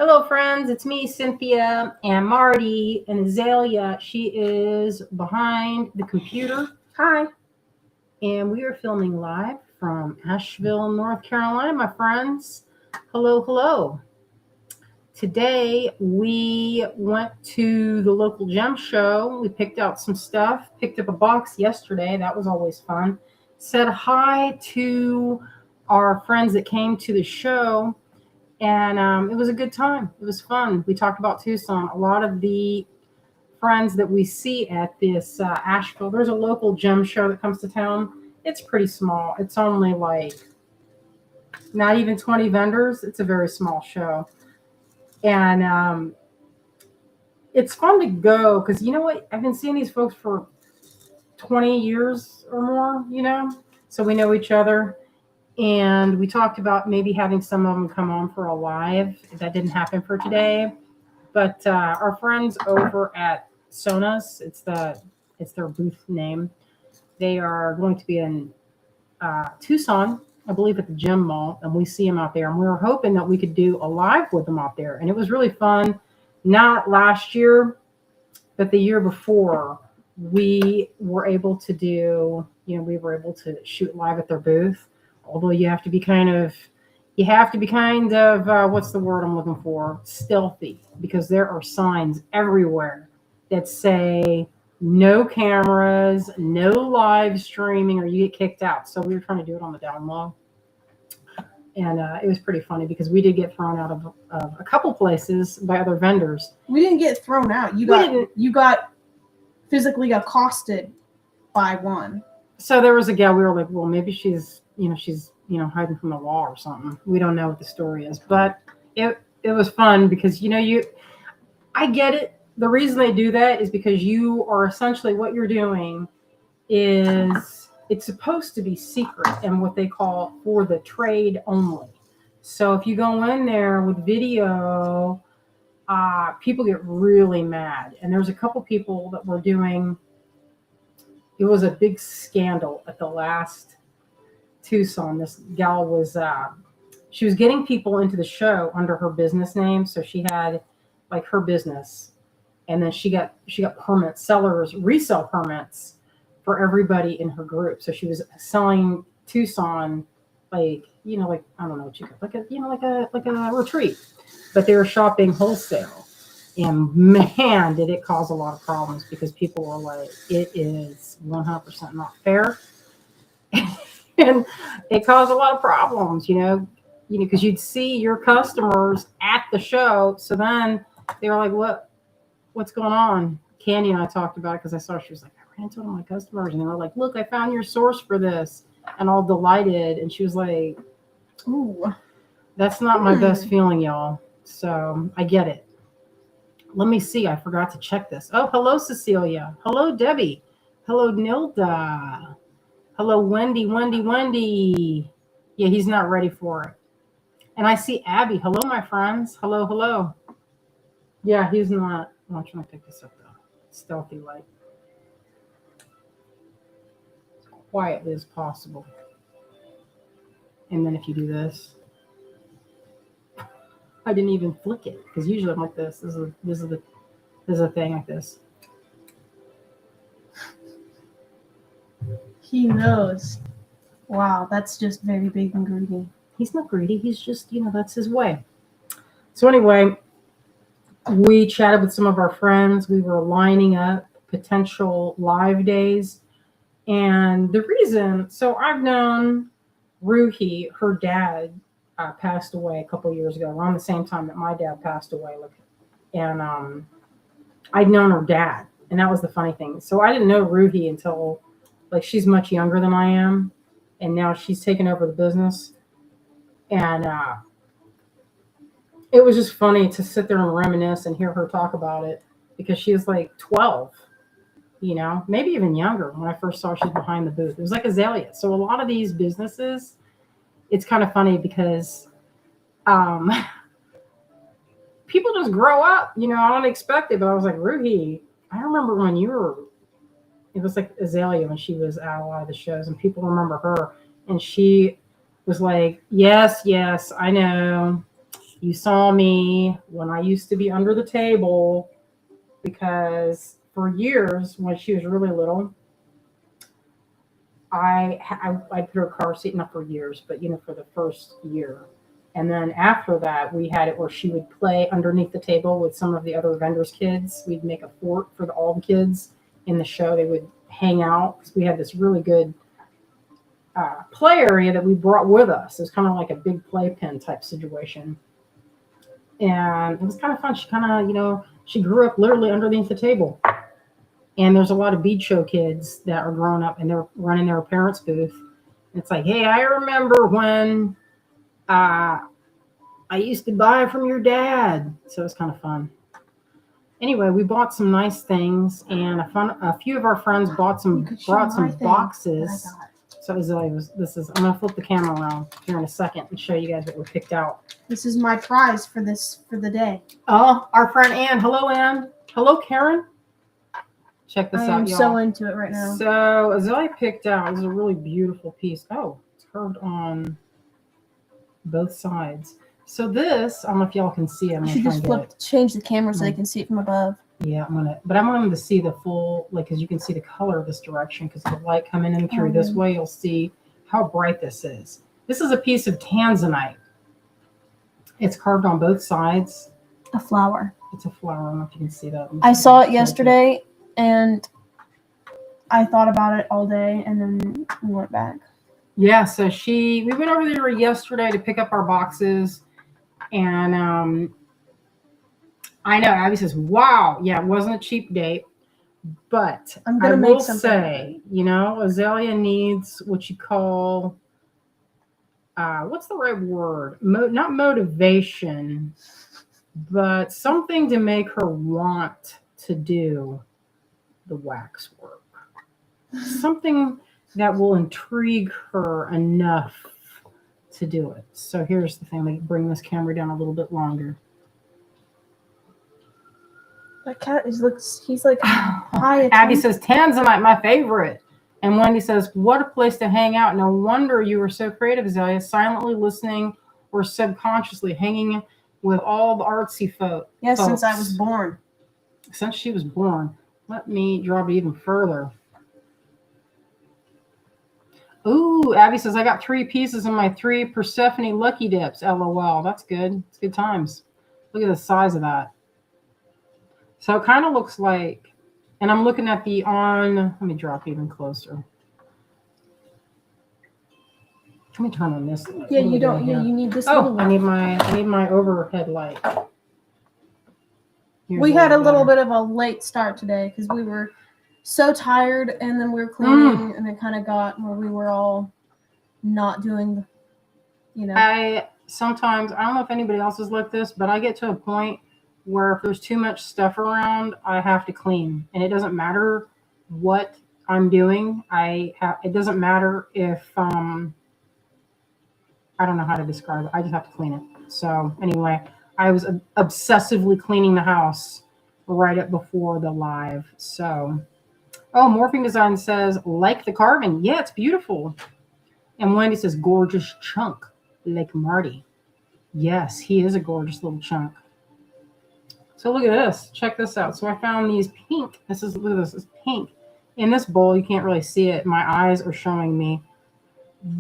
Hello, friends. It's me, Cynthia, and Marty, and Azalea. She is behind the computer. Hi. And we are filming live from Asheville, North Carolina, my friends. Hello, hello. Today, we went to the local gem show. We picked out some stuff, picked up a box yesterday. That was always fun. Said hi to our friends that came to the show. And it was a good time. It was fun. We talked about Tucson. A lot of the friends that we see at this Asheville, there's a local gem show that comes to town. It's pretty small. It's only like not even 20 vendors. It's a very small show. And it's fun to go because you know what? I've been seeing these folks for 20 years or more, so we know each other. And we talked about maybe having some of them come on for a live. That didn't happen for today. But our friends over at Sonos, it's their booth name. They are going to be in Tucson, I believe, at the Gem Mall, and we see them out there. And we were hoping that we could do a live with them out there. And it was really fun. Not last year, but the year before, we were able to shoot live at their booth. Although you have to be kind of what's the word I'm looking for? Stealthy, because there are signs everywhere that say no cameras, no live streaming, or you get kicked out. So we were trying to do it on the down low. And it was pretty funny because we did get thrown out of a couple places by other vendors. We didn't get thrown out. You got physically accosted by one. So there was a gal. We were like, well, maybe she's hiding from the wall or something. We don't know what the story is, but it was fun because I get it. The reason they do that is because you are essentially, what you're doing is, it's supposed to be secret and what they call for the trade only. So if you go in there with video, people get really mad. And there's a couple people that were doing. It was a big scandal at the last Tucson. This gal was she was getting people into the show under her business name. So she had like her business, and then she got permits, resale permits for everybody in her group. So she was selling Tucson like I don't know what you call like a retreat, but they were shopping wholesale. And man, did it cause a lot of problems because people were like, it is 100% not fair. And it caused a lot of problems, because you'd see your customers at the show. So then they were like, what's going on? Candy and I talked about it because I saw she was like, I ran into one of my customers. And they were like, look, I found your source for this. And all delighted. And she was like, ooh, that's not my best feeling, y'all. So I get it. Let me see. I forgot to check this. Oh, hello, Cecilia. Hello, Debbie. Hello, Nilda. Hello, Wendy. Yeah, he's not ready for it. And I see Abby. Hello, my friends. Hello. Yeah, he's not. I'm trying to pick this up, though. Stealthy light. As quietly as possible. And then if you do this. I didn't even flick it because usually I'm like this. This is a thing like this. He knows. Wow, that's just very big and greedy. He's not greedy. He's just, that's his way. So anyway, we chatted with some of our friends. We were lining up potential live days. And the reason, so I've known Ruhi, her dad, passed away a couple years ago, around the same time that my dad passed away. And I'd known her dad, and that was the funny thing. So I didn't know Ruhi until, she's much younger than I am, and now she's taken over the business. And it was just funny to sit there and reminisce and hear her talk about it because she was like 12, maybe even younger when I first saw her. She's behind the booth. It was like Azalea. So a lot of these businesses, it's kind of funny because people just grow up, unexpected. But I was like, Ruhi, I remember when it was like Azalea when she was at a lot of the shows, and people remember her. And she was like, yes, I know. You saw me when I used to be under the table because for years when she was really little, I put her car seat, not for years, but for the first year. And then after that, we had it where she would play underneath the table with some of the other vendors' kids. We'd make a fort for all the kids in the show. They would hang out because we had this really good play area that we brought with us. It was kind of like a big playpen type situation. And it was kind of fun. She kind of, she grew up literally underneath the table. And there's a lot of bead show kids that are growing up and they're running their parents' booth. It's like, hey, I remember when I used to buy from your dad. So it's kind of fun. Anyway, we bought some nice things, and a few of our friends brought some boxes. So I'm gonna flip the camera around here in a second and show you guys what we picked out. This is my prize for the day. Oh, our friend Ann. Hello, Ann. Hello, Karen. Check this out, y'all. I'm so into it right now. So Azalea picked out, this is a really beautiful piece. Oh, it's curved on both sides. So this, I don't know if y'all can see it. I should just change the camera so they can see it from above. Yeah, but I want them to see the full, because you can see the color of this direction, because the light coming in through this way, you'll see how bright this is. This is a piece of tanzanite. It's carved on both sides. A flower. It's a flower. I don't know if you can see that. I saw it yesterday, and I thought about it all day, and then we went back. Yeah, so we went over there yesterday to pick up our boxes, and I know Abby says, "Wow, yeah, it wasn't a cheap date," but I will say, Azalea needs what you call, what's the right word? Not motivation, but something to make her want to do the wax work. Something that will intrigue her enough to do it. So here's the thing. Let me bring this camera down a little bit longer. That cat he's like high. Abby says, Tanzanite, my favorite. And Wendy says, what a place to hang out. No wonder you were so creative, Azalea, silently listening or subconsciously hanging with all the artsy folks. Yes, since I was born. Since she was born. Let me drop it even further. Ooh, Abby says, I got 3 pieces in my 3 Persephone Lucky Dips. LOL. That's good. It's good times. Look at the size of that. So it kind of looks like, and I'm looking at let me drop even closer. Let me turn on this light. Yeah, you don't. Yeah, you need this. Oh, I need my overhead light. We had a little bit of a late start today because we were so tired, and then we were cleaning, and it kind of got where we were all not doing, Sometimes, I don't know if anybody else is like this, but I get to a point where if there's too much stuff around, I have to clean. And it doesn't matter what I'm doing. It doesn't matter if, I don't know how to describe it. I just have to clean it. So anyway, I was obsessively cleaning the house right up before the live. So, Morphing Design says, like the carving. Yeah, it's beautiful. And Wendy says, gorgeous chunk, like Marty. Yes, he is a gorgeous little chunk. So look at this. Check this out. So I found these pink. Look at this. It's pink. In this bowl, you can't really see it. My eyes are showing me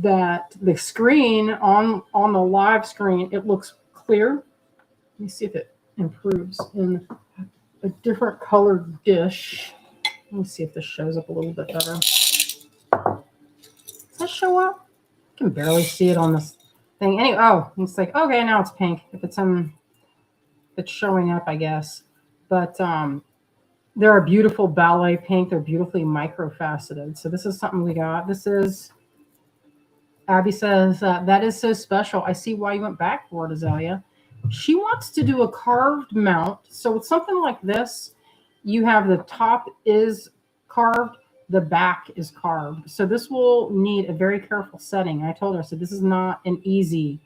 that the screen on the live screen, it looks clear. Let me see if it improves in a different colored dish. Let me see if this shows up a little bit better. Does that show up? I can barely see it on this thing. It's like, okay, now it's pink. If it's showing up, I guess. But they're a beautiful ballet pink. They're beautifully microfaceted. So this is something we got. Abby says, that is so special. I see why you went back for it, Azalea. She wants to do a carved mount. So it's something like this. You have the top is carved, the back is carved. So this will need a very careful setting. I told her, I said, this is not an easy.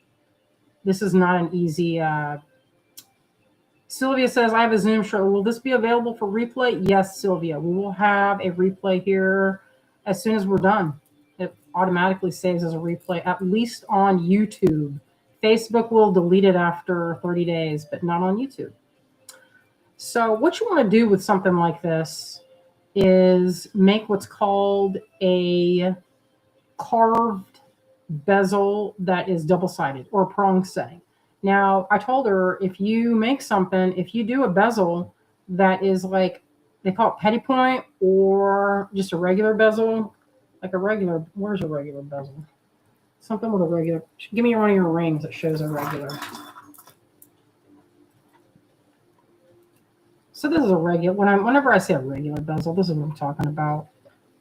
Sylvia says, I have a Zoom show. Will this be available for replay? Yes, Sylvia. We will have a replay here as soon as we're done. It automatically saves as a replay, at least on YouTube. Facebook will delete it after 30 days, but not on YouTube. So what you want to do with something like this is make what's called a carved bezel that is double-sided or prong setting. Now, I told her if you make something, if you do a bezel that is like, they call it petit point or just a regular bezel, like a regular, where's a regular bezel? Something with a regular, give me one of your rings that shows a regular. So this is a regular, whenever I say a regular bezel, this is what I'm talking about.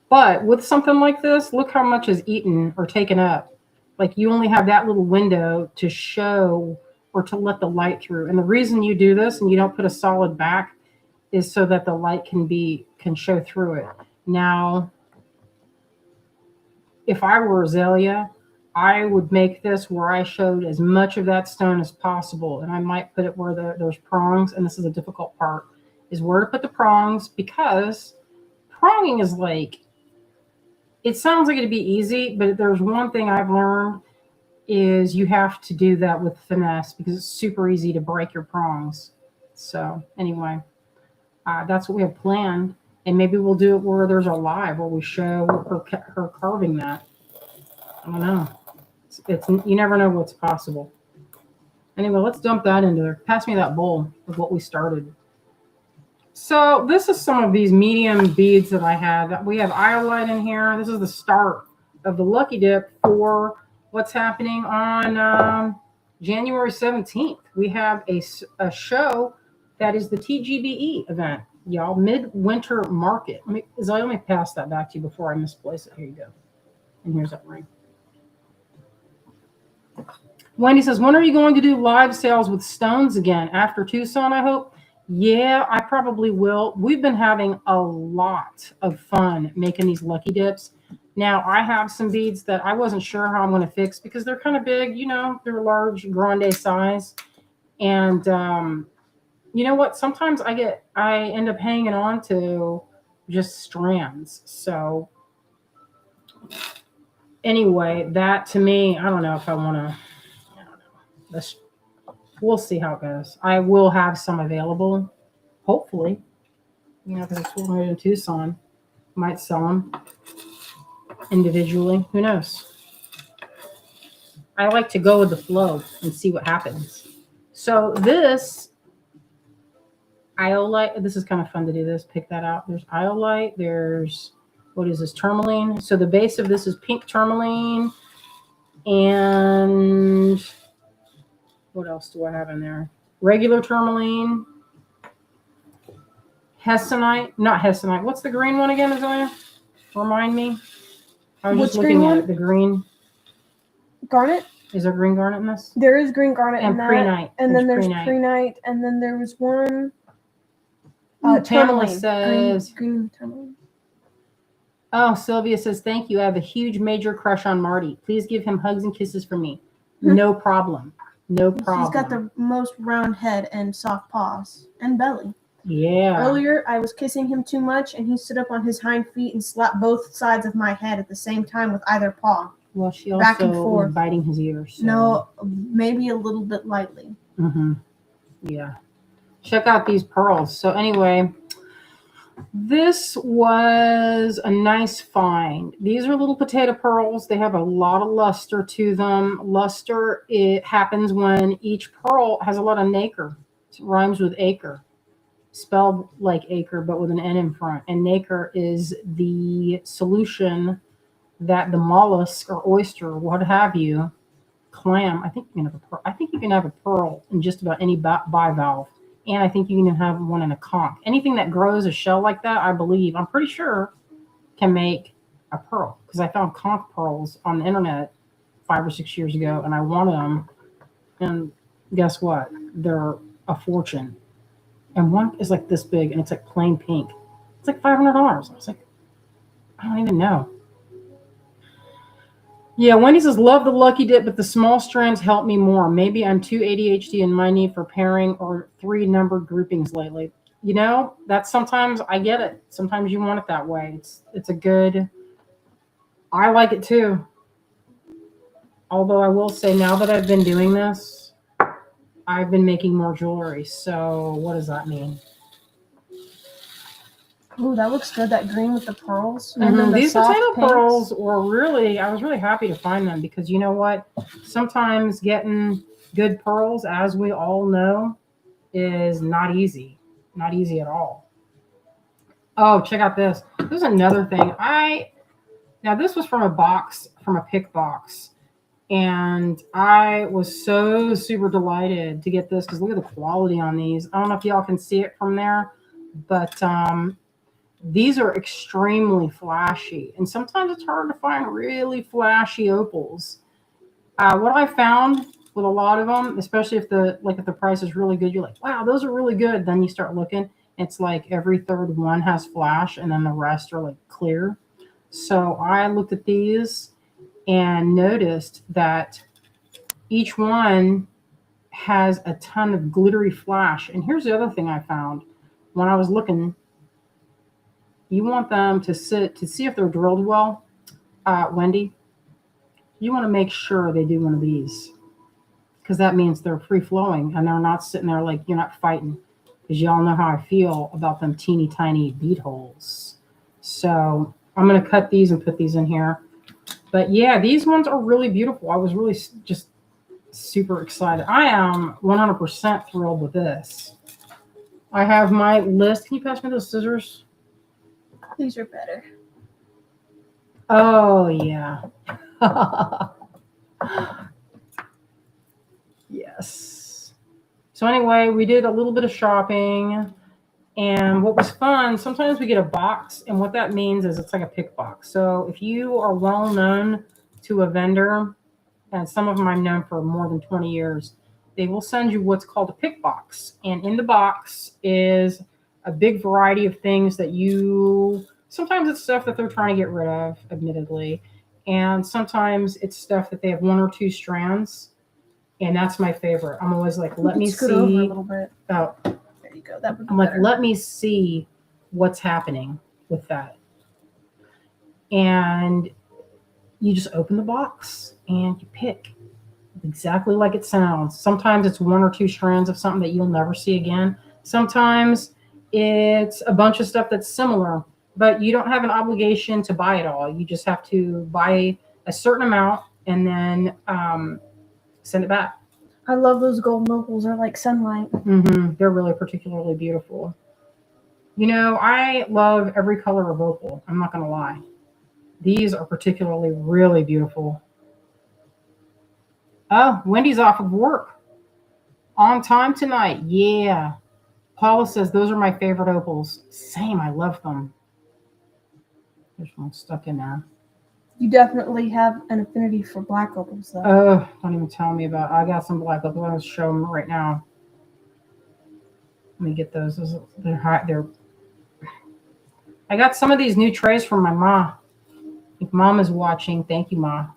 But with something like this, look how much is eaten or taken up. Like you only have that little window to show or to let the light through. And the reason you do this and you don't put a solid back is so that the light can show through it. Now, if I were Azalea, I would make this where I showed as much of that stone as possible. And I might put it where there's prongs. And this is a difficult part, is where to put the prongs, because pronging is like, it sounds like it'd be easy, but there's one thing I've learned is you have to do that with finesse because it's super easy to break your prongs. So anyway, that's what we have planned. And maybe we'll do it where there's a live where we show her carving that. I don't know. It's you never know what's possible. Anyway, let's dump that into there. Pass me that bowl of what we started. So this is some of these medium beads that I have. We have iolite in here. This is the start of the Lucky Dip for what's happening on January 17th. We have a show that is the TGBE event, y'all. Midwinter Market. Let me pass that back to you before I misplace it. Here you go. And here's that ring. Wendy says, when are you going to do live sales with stones again? After Tucson, I hope. Yeah, I probably will. We've been having a lot of fun making these Lucky Dips. Now, I have some beads that I wasn't sure how I'm going to fix because they're kind of big, they're large, grande size. And you know what? Sometimes I end up hanging on to just strands. So anyway, that to me, I don't know if I want to, I don't know. We'll see how it goes. I will have some available, hopefully, because it's 400 in Tucson. Might sell them individually. Who knows? I like to go with the flow and see what happens. So this iolite, this is kind of fun to do this. Pick that out. There's iolite. There's, what is this? Tourmaline. So the base of this is pink tourmaline. And what else do I have in there? Regular tourmaline. Hessonite. Not hessonite. What's the green one again, Azalea? Remind me. I was just looking at it. The green. Garnet? Is there green garnet in this? There is green garnet and in that. Prehnite. And then there's prehnite. And then there was one. Pamela says. Green tourmaline. Oh, Sylvia says, thank you. I have a huge major crush on Marty. Please give him hugs and kisses from me. No problem. No problem. He's got the most round head and soft paws and belly. Yeah. Earlier, I was kissing him too much, and he stood up on his hind feet and slapped both sides of my head at the same time with either paw. Well, she back and also forth. was biting his ears. So. No, maybe a little bit lightly. Mm-hmm. Yeah. Check out these pearls. So anyway, this was a nice find. These are little potato pearls. They have a lot of luster to them. Luster, it happens when each pearl has a lot of nacre. It rhymes with acre. Spelled like acre, but with an N in front. And nacre is the solution that the mollusk or oyster, what have you, clam. I think you can have a pearl. I think you can have a pearl in just about any bivalve. And I think you can have one in a conch. Anything that grows a shell like that, I believe, I'm pretty sure, can make a pearl. Because I found conch pearls on the internet 5 or 6 years ago, and I wanted them. And guess what? They're a fortune. And one is like this big, and it's like plain pink. It's like $500. I was like, I don't even know. Yeah, Wendy says, love the Lucky Dip, but the small strands help me more. Maybe I'm too ADHD in my need for pairing or 3 numbered groupings lately. That's sometimes I get it. Sometimes you want it that way. It's a good, I like it too. Although I will say now that I've been doing this, I've been making more jewelry. So what does that mean? Ooh, that looks good. That green with the pearls. And then the These soft potato pinks. pearls were really, I was really happy to find them because you know what? Sometimes getting good pearls, as we all know, is not easy. Not easy at all. Oh, check out this. There's another thing. Now this was from a box, from a pick box. And I was so super delighted to get this because look at the quality on these. I don't know if y'all can see it from there, but these are extremely flashy. And sometimes it's hard to find really flashy opals. What I found with a lot of them, especially if the price is really good, you're like, wow, those are really good. Then you start looking, it's like every third one has flash, and then the rest are like clear. So I looked at these and noticed that each one has a ton of glittery flash. And here's the other thing I found when I was looking. You want them to sit to see if they're drilled well, Wendy. You want to make sure they do one of these because that means they're free flowing and they're not sitting there like you're not fighting. Because y'all know how I feel about them teeny tiny bead holes. So I'm going to cut these and put these in here. But yeah, these ones are really beautiful. I was really just super excited. I am 100% thrilled with this. I have my list. Can you pass me those scissors? These are better. Oh, yeah. Yes. So anyway, we did a little bit of shopping. And what was fun, sometimes we get a box. And what that means is it's like a pick box. So if you are well known to a vendor, and some of them I've known for more than 20 years, they will send you what's called a pick box. And in the box is a big variety of things that sometimes it's stuff that they're trying to get rid of, admittedly. And sometimes it's stuff that they have one or two strands. And that's my favorite. I'm always like, let me scoot see. over a little bit. Oh, there you go. That would be I'm like, better. let me see what's happening with that. And you just open the box and you pick exactly like it sounds. Sometimes it's one or two strands of something that you'll never see again. Sometimes it's a bunch of stuff that's similar, but you don't have an obligation to buy it all. You just have to buy a certain amount and then send it back. I love those golden opals. They're like sunlight. They're really particularly beautiful. You know, I love every color of opal. I'm not going to lie. These are particularly really beautiful. Oh, Wendy's off of work. On time tonight. Yeah. Paula says those are my favorite opals. Same. I love them. There's one stuck in there. You definitely have an affinity for black opals, though. Oh, don't even tell me about it. I got some black opals. I'll show them right now. Let me get those. They're hot. I got some of these new trays from my mom. If mom is watching, thank you, Ma.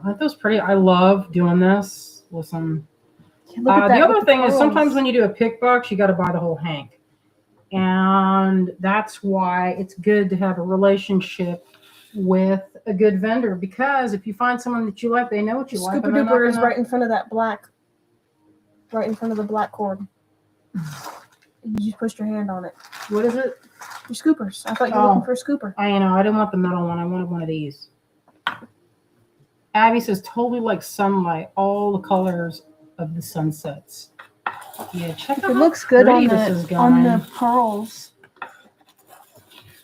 Aren't those pretty? I love doing this. Listen. The other thing is sometimes when you do a pick box, you got to buy the whole hank. And that's why it's good to have a relationship with a good vendor, because if you find someone that you like, they know what you like. Scooper Duper is right in front of that black, right in front of the black cord. You just pushed your hand on it. What is it? Your scoopers. I thought you were looking for a scooper. I know. I didn't want the metal one. I wanted one of these. Abby says totally like sunlight, all the colors of the sunsets. Yeah, check out it looks good on the pearls.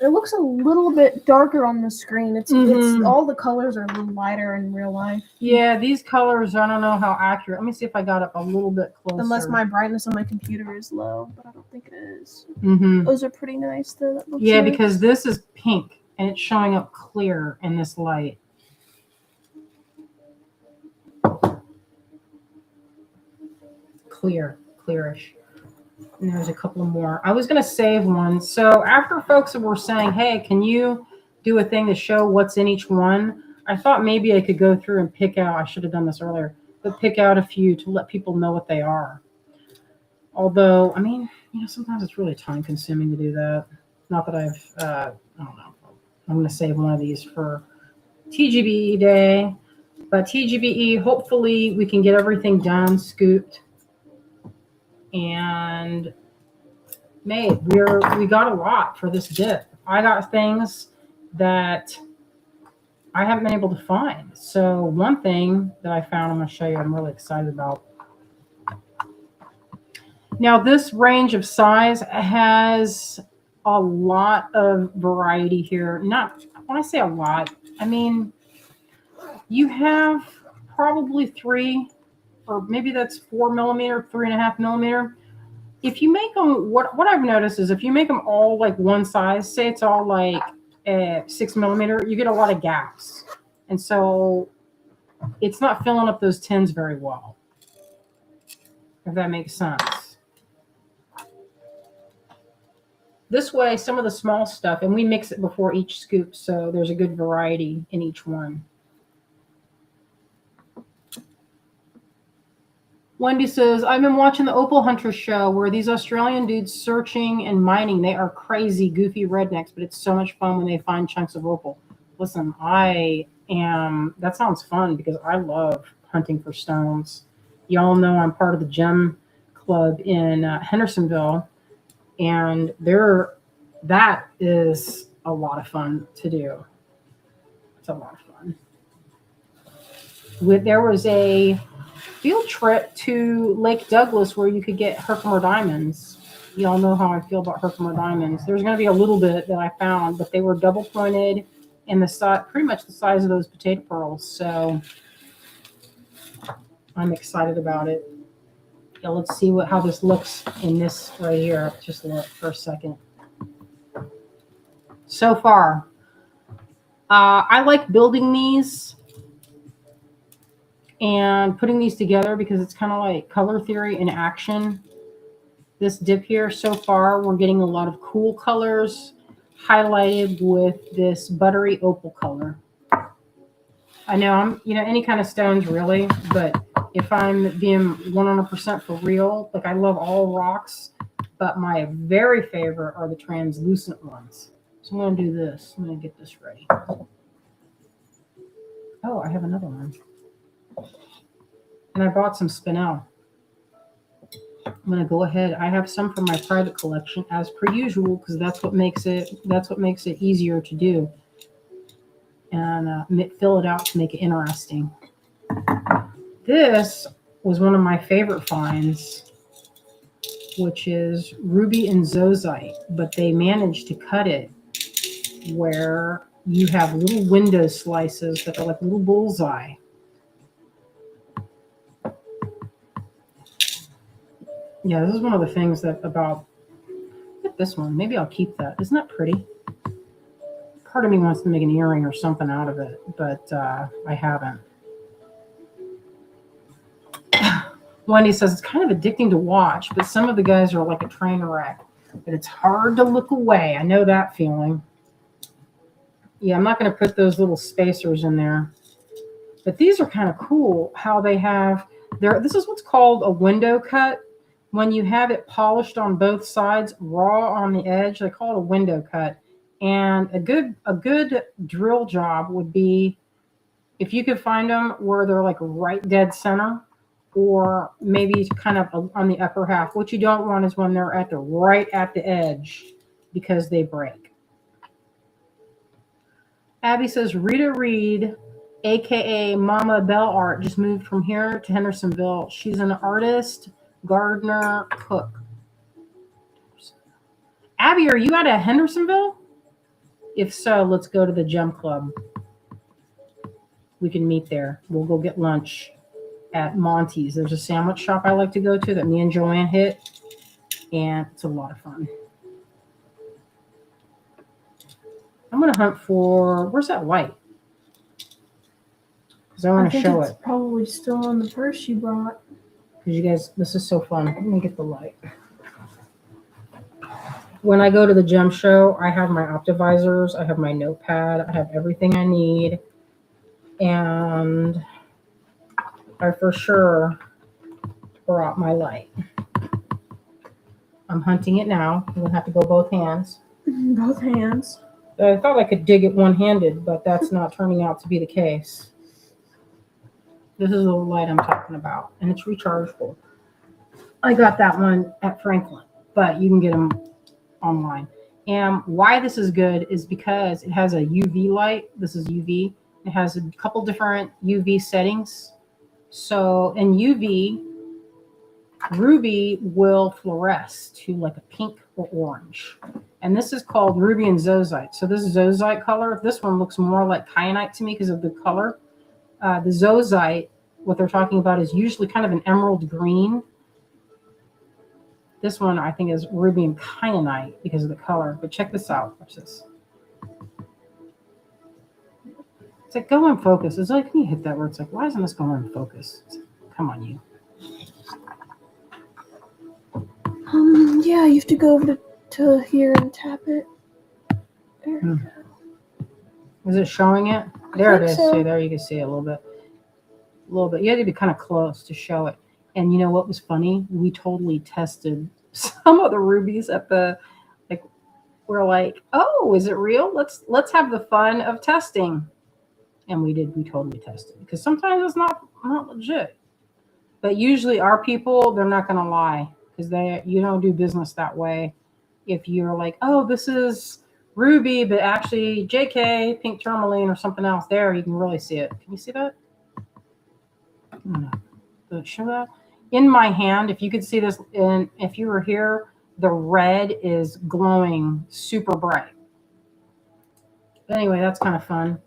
It looks a little bit darker on the screen. It's all the colors are a little lighter in real life. Yeah, these colors, I don't know how accurate. Let me see if I got up a little bit closer. Unless my brightness on my computer is low, but I don't think it is. Those are pretty nice though. That looks nice. Because this is pink and it's showing up clear in this light. Clearish. And there's a couple more. I was going to save one. So after folks were saying, hey, can you do a thing to show what's in each one? I thought maybe I could go through and pick out, I should have done this earlier, but pick out a few to let people know what they are. Although, I mean, sometimes it's really time consuming to do that. Not that I don't know. I'm going to save one of these for TGBE day. But TGBE, hopefully we can get everything done, scooped, and made. We got a lot for this dip. I got things that I haven't been able to find. So one thing that I found, I'm going to show you, I'm really excited about. Now this range of size has a lot of variety here. Not when I say a lot, I mean you have probably 3, or maybe that's 4 millimeter, 3.5 millimeter. If you make them, what I've noticed is if you make them all like one size, say it's all like 6 millimeter, you get a lot of gaps, and so it's not filling up those tins very well. If that makes sense. This way, some of the small stuff, and we mix it before each scoop, so there's a good variety in each one. Wendy says, I've been watching the Opal Hunter show where these Australian dudes searching and mining. They are crazy, goofy rednecks, but it's so much fun when they find chunks of opal. Listen, that sounds fun because I love hunting for stones. Y'all know I'm part of the gem club in Hendersonville, and that is a lot of fun to do. It's a lot of fun. There was a field trip to Lake Douglas where you could get Herkimer diamonds. Y'all know how I feel about Herkimer diamonds. There's going to be a little bit that I found, but they were double pointed and pretty much the size of those potato pearls. So I'm excited about it. Yeah, let's see how this looks in this right here. Just look for a second. So far, I like building these and putting these together because it's kind of like color theory in action. This dip here, so far, we're getting a lot of cool colors highlighted with this buttery opal color. I know any kind of stones really, but if I'm being 100% for real, like I love all rocks, but my very favorite are the translucent ones. So I'm going to do this. I'm going to get this ready. Oh, I have another one. And I bought some spinel. I'm going to go ahead. I have some from my private collection as per usual because that's what makes it easier to do. And fill it out to make it interesting. This was one of my favorite finds, which is ruby and zoisite, but they managed to cut it where you have little window slices that are like little bullseye. Yeah, this is one of the things that about this one. Maybe I'll keep that. Isn't that pretty? Part of me wants to make an earring or something out of it, but I haven't. Wendy says it's kind of addicting to watch, but some of the guys are like a train wreck. But it's hard to look away. I know that feeling. Yeah, I'm not going to put those little spacers in there. But these are kind of cool how they have this is what's called a window cut. When you have it polished on both sides, raw on the edge, they call it a window cut. And a good drill job would be if you could find them where they're like right dead center, or maybe kind of on the upper half. What you don't want is when they're right at the edge because they break. Abby says Rita Reed, aka Mama Bell Art, just moved from here to Hendersonville. She's an artist, gardener, cook. Abby, are you out of Hendersonville? If so, let's go to the Gem Club. We can meet there. We'll go get lunch at Monty's. There's a sandwich shop I like to go to that me and Joanne hit, and it's a lot of fun. I'm going to hunt for, where's that light? Because I want to show it. It's probably still on the purse you brought. Because you guys, this is so fun. Let me get the light. When I go to the gem show, I have my optivisors, I have my notepad, I have everything I need, and I for sure brought my light. I'm hunting it now. I'm going to have to go both hands. Both hands. I thought I could dig it one-handed, but that's not turning out to be the case. This is the light I'm talking about, and it's rechargeable. I got that one at Franklin, but you can get them online. And why this is good is because it has a UV light. This is UV. It has a couple different UV settings. So in UV, ruby will fluoresce to like a pink or orange. And this is called ruby and zozite. So this zozite color, this one looks more like kyanite to me because of the color. The zozite, what they're talking about is usually kind of an emerald green. This one I think is ruby and kyanite because of the color. But check this out. Watch this. It's like, go in focus. It's like, can you hit that where it's like, why isn't this going in focus? Like, come on, you. Yeah, you have to go over to here and tap it. There we go. Is it showing it? There it is. So. See, there you can see it a little bit. A little bit. You had to be kind of close to show it. And you know what was funny? We totally tested some of the rubies at the, like, we're like, oh, is it real? Let's have the fun of testing. And we did. We totally tested because sometimes it's not legit. But usually our people, they're not going to lie because you don't do business that way. If you're like, oh, this is ruby, but actually JK, pink tourmaline, or something else there, you can really see it. Can you see that? No. Does it show that? In my hand, if you could see this, and if you were here, the red is glowing super bright. But anyway, that's kind of fun.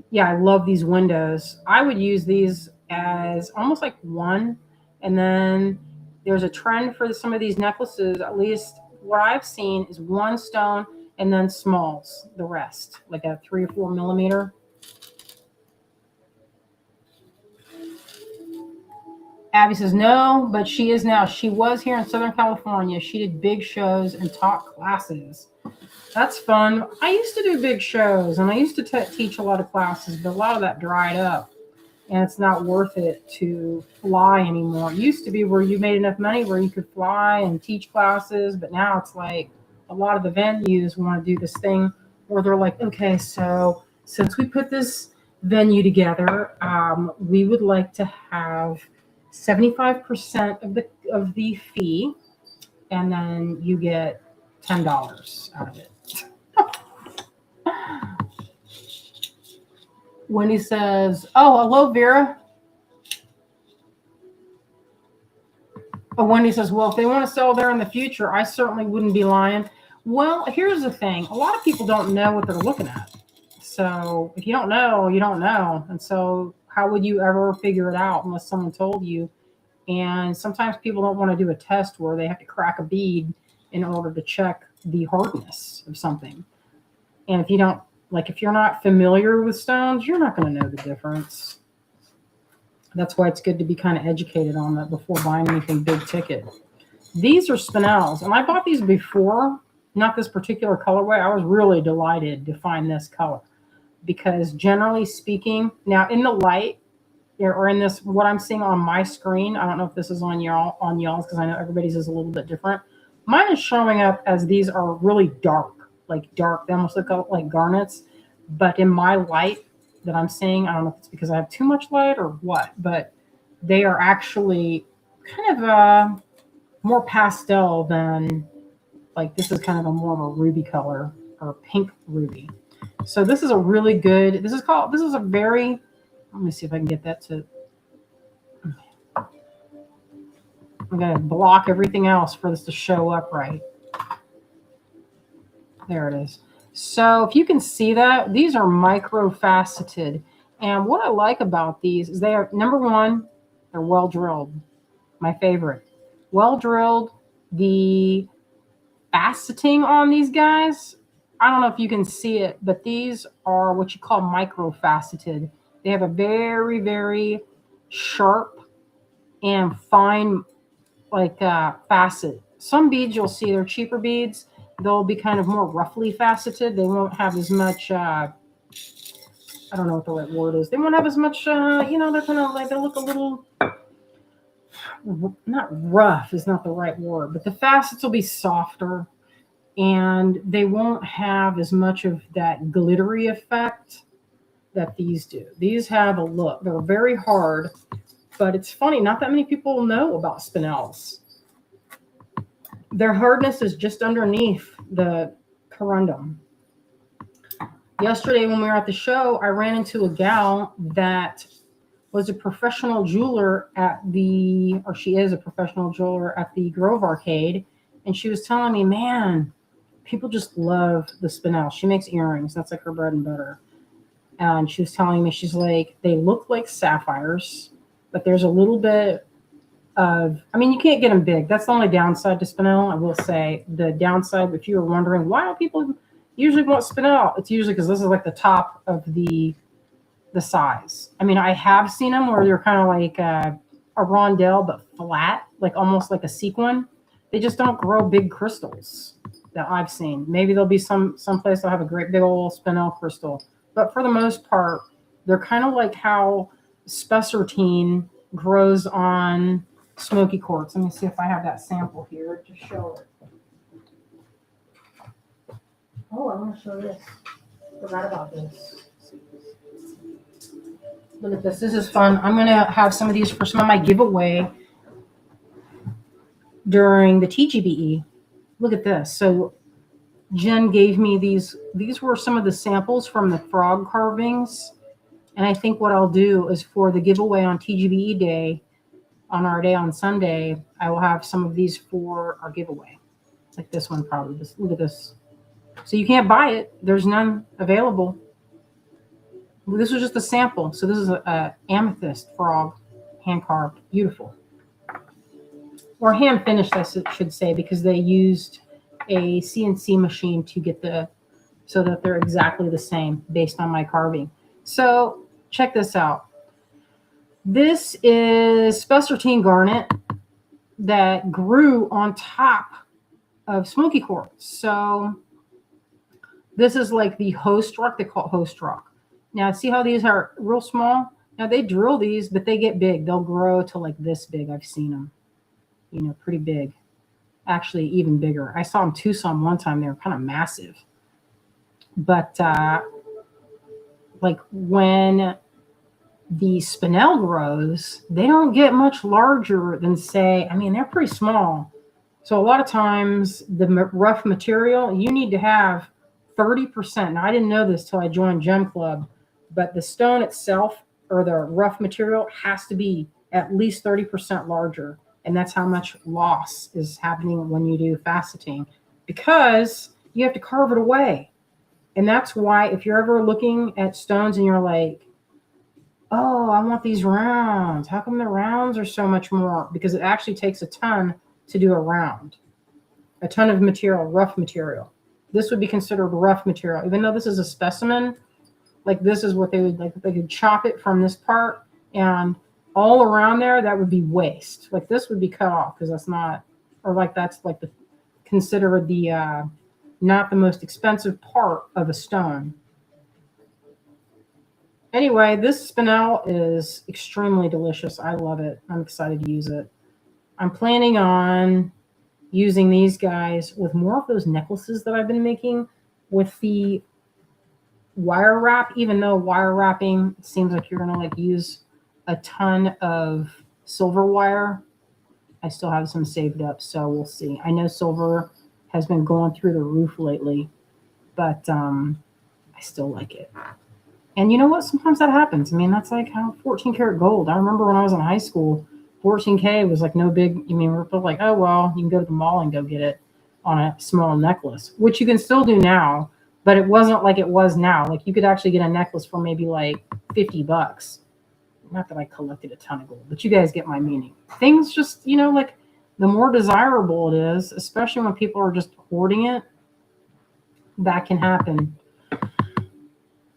Yeah, I love these windows. I would use these as almost like one, and then there's a trend for some of these necklaces, at least what I've seen is one stone and then smalls, the rest, like a 3 or 4 millimeter. Abby says no, but she is now. She was here in Southern California. She did big shows and taught classes. That's fun. I used to do big shows, and I used to teach a lot of classes, but a lot of that dried up, and it's not worth it to fly anymore. It used to be where you made enough money where you could fly and teach classes, but now it's like a lot of the venues want to do this thing where they're like, okay, so since we put this venue together, we would like to have 75% of the fee, and then you get $10 out of it. Wendy says, oh, hello, Vera. Oh, Wendy says, well, if they want to sell there in the future, I certainly wouldn't be lying. Well, here's the thing. A lot of people don't know what they're looking at. So if you don't know, you don't know. And so how would you ever figure it out unless someone told you? And sometimes people don't want to do a test where they have to crack a bead in order to check the hardness of something. And if you don't, like, if you're not familiar with stones, you're not going to know the difference. That's why it's good to be kind of educated on that before buying anything big ticket. These are spinels, and I bought these before, not this particular colorway. I was really delighted to find this color because generally speaking, now in the light or in this, what I'm seeing on my screen, I don't know if this is on y'all's because I know everybody's is a little bit different. Mine is showing up as these are really dark, like dark. They almost look like garnets, but in my light that I'm seeing, I don't know if it's because I have too much light or what, but they are actually kind of more pastel than, like, this is kind of a more of a ruby color or pink ruby. So this is a really good, this is a very, let me see if I can get that to, I'm going to block everything else for this to show up right. There it is. So if you can see that, these are micro-faceted. And what I like about these is they are, number one, they're well-drilled. My favorite. Well-drilled. The faceting on these guys, I don't know if you can see it, but these are what you call micro-faceted. They have a very, very sharp and fine, like, facet. Some beads you'll see, they're cheaper beads. They'll be kind of more roughly faceted. They won't have as much, I don't know what the right word is. They won't have as much, they're kind of like, they look a little, not rough is not the right word, but the facets will be softer. and they won't have as much of that glittery effect that these do. These have a look. They're very hard, but it's funny. Not that many people know about spinels. Their hardness is just underneath the corundum. Yesterday when we were at the show, I ran into a gal that was a professional jeweler she is a professional jeweler at the Grove Arcade. And she was telling me, man, people just love the spinel. She makes earrings. That's like her bread and butter. And she was telling me, she's like, they look like sapphires, but there's a little bit you can't get them big. That's the only downside to spinel. I will say the downside, if you were wondering why do people usually want spinel, it's usually because this is like the top of the size. I mean, I have seen them where they're kind of like a rondelle, but flat, like almost like a sequin. They just don't grow big crystals that I've seen. Maybe there'll be some place that'll have a great big old spinel crystal. But for the most part, they're kind of like how spessartine grows on smoky quartz. Let me see if I have that sample here to show it. Oh, I want to show this. Forgot about this. Look at this. This is fun. I'm going to have some of these for some of my giveaway during the TGBE. Look at this. So Jen gave me these. These were some of the samples from the frog carvings. And I think what I'll do is for the giveaway on TGBE day, on our day on Sunday, I will have some of these for our giveaway. Like this one probably. Look at this. So you can't buy it. There's none available. This was just a sample. So this is a amethyst frog, hand carved, beautiful. Or hand finished, I should say, because they used a CNC machine to get so that they're exactly the same based on my carving. So check this out. This is spessartine garnet that grew on top of smoky quartz. So this is like the host rock. They call it host rock. Now, see how these are real small? Now, they drill these, but they get big. They'll grow to like this big. I've seen them, pretty big. Actually, even bigger. I saw them Tucson one time. They were kind of massive. But like when the spinel grows, they don't get much larger than they're pretty small. So a lot of times the rough material, you need to have 30%. Now, I didn't know this till I joined Gem Club, but the stone itself or the rough material has to be at least 30% larger. And that's how much loss is happening when you do faceting, because you have to carve it away. And that's why if you're ever looking at stones and you're like, oh, I want these rounds. How come the rounds are so much more? Because it actually takes a ton to do a round. A ton of material, rough material. This would be considered rough material. Even though this is a specimen, like this is what they would like. They could chop it from this part, and all around there, that would be waste. Like this would be cut off because that's not, or like that's like considered the not the most expensive part of a stone. Anyway, this spinel is extremely delicious. I love it. I'm excited to use it. I'm planning on using these guys with more of those necklaces that I've been making with the wire wrap, even though wire wrapping seems like you're going to use a ton of silver wire. I still have some saved up, so we'll see. I know silver has been going through the roof lately, but I still like it. And you know what? Sometimes that happens. That's like how 14 karat gold. I remember when I was in high school, 14K was like no big. We're like, oh, well, you can go to the mall and go get it on a small necklace, which you can still do now, but it wasn't like it was now. Like you could actually get a necklace for maybe like $50. Not that I collected a ton of gold, but you guys get my meaning. Things just, like the more desirable it is, especially when people are just hoarding it, that can happen.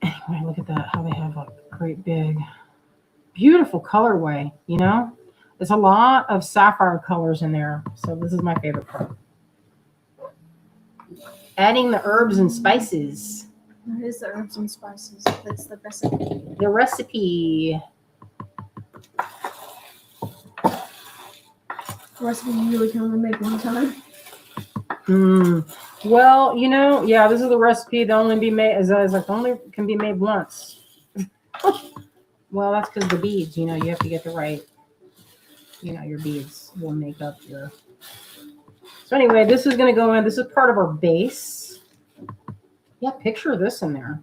Anyway, look at that, how they have a great big, beautiful colorway, There's a lot of sapphire colors in there, so this is my favorite part. Adding the herbs and spices. What is the herbs and spices? That's the recipe. The recipe. The recipe you really can only make one time. Well, yeah, this is the recipe that only be made as I was like only can be made once. Well, that's because the beads, you have to get the right, your beads will make up your. So anyway, this is going to go in. This is part of our base. Yeah, picture this in there.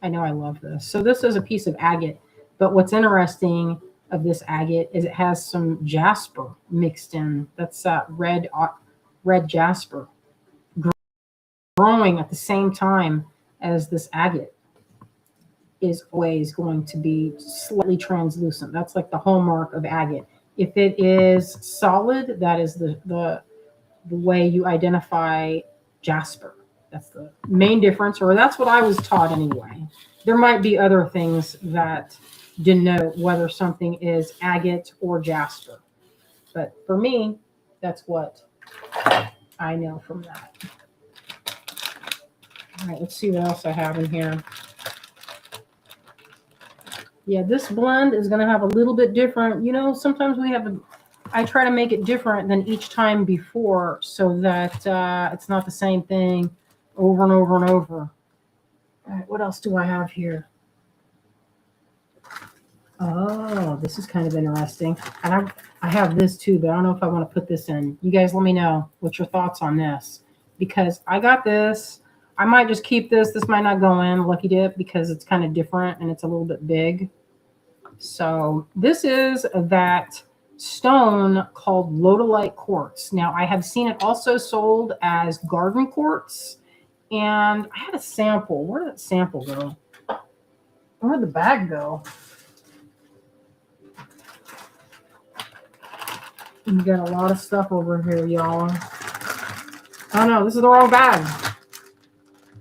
I know I love this. So this is a piece of agate, but what's interesting of this agate is it has some jasper mixed in. That's red jasper growing at the same time as this agate is always going to be slightly translucent. That's like the hallmark of agate. If it is solid, that is the way you identify jasper. That's the main difference, or that's what I was taught anyway. There might be other things that denote whether something is agate or jasper. But for me, that's what I know from that. All right, let's see what else I have in here. Yeah, this blend is going to have a little bit different. Sometimes I try to make it different than each time before so that it's not the same thing over and over and over. All right, what else do I have here? Oh, this is kind of interesting. And I have this too, but I don't know if I want to put this in. You guys let me know what your thoughts on this. Because I got this. I might just keep this. This might not go in Lucky Dip because it's kind of different and it's a little bit big. So this is that stone called lodolite quartz. Now I have seen it also sold as garden quartz. And I had a sample. Where did that sample go? Where did the bag go? You got a lot of stuff over here, y'all. Oh no, this is the wrong bag.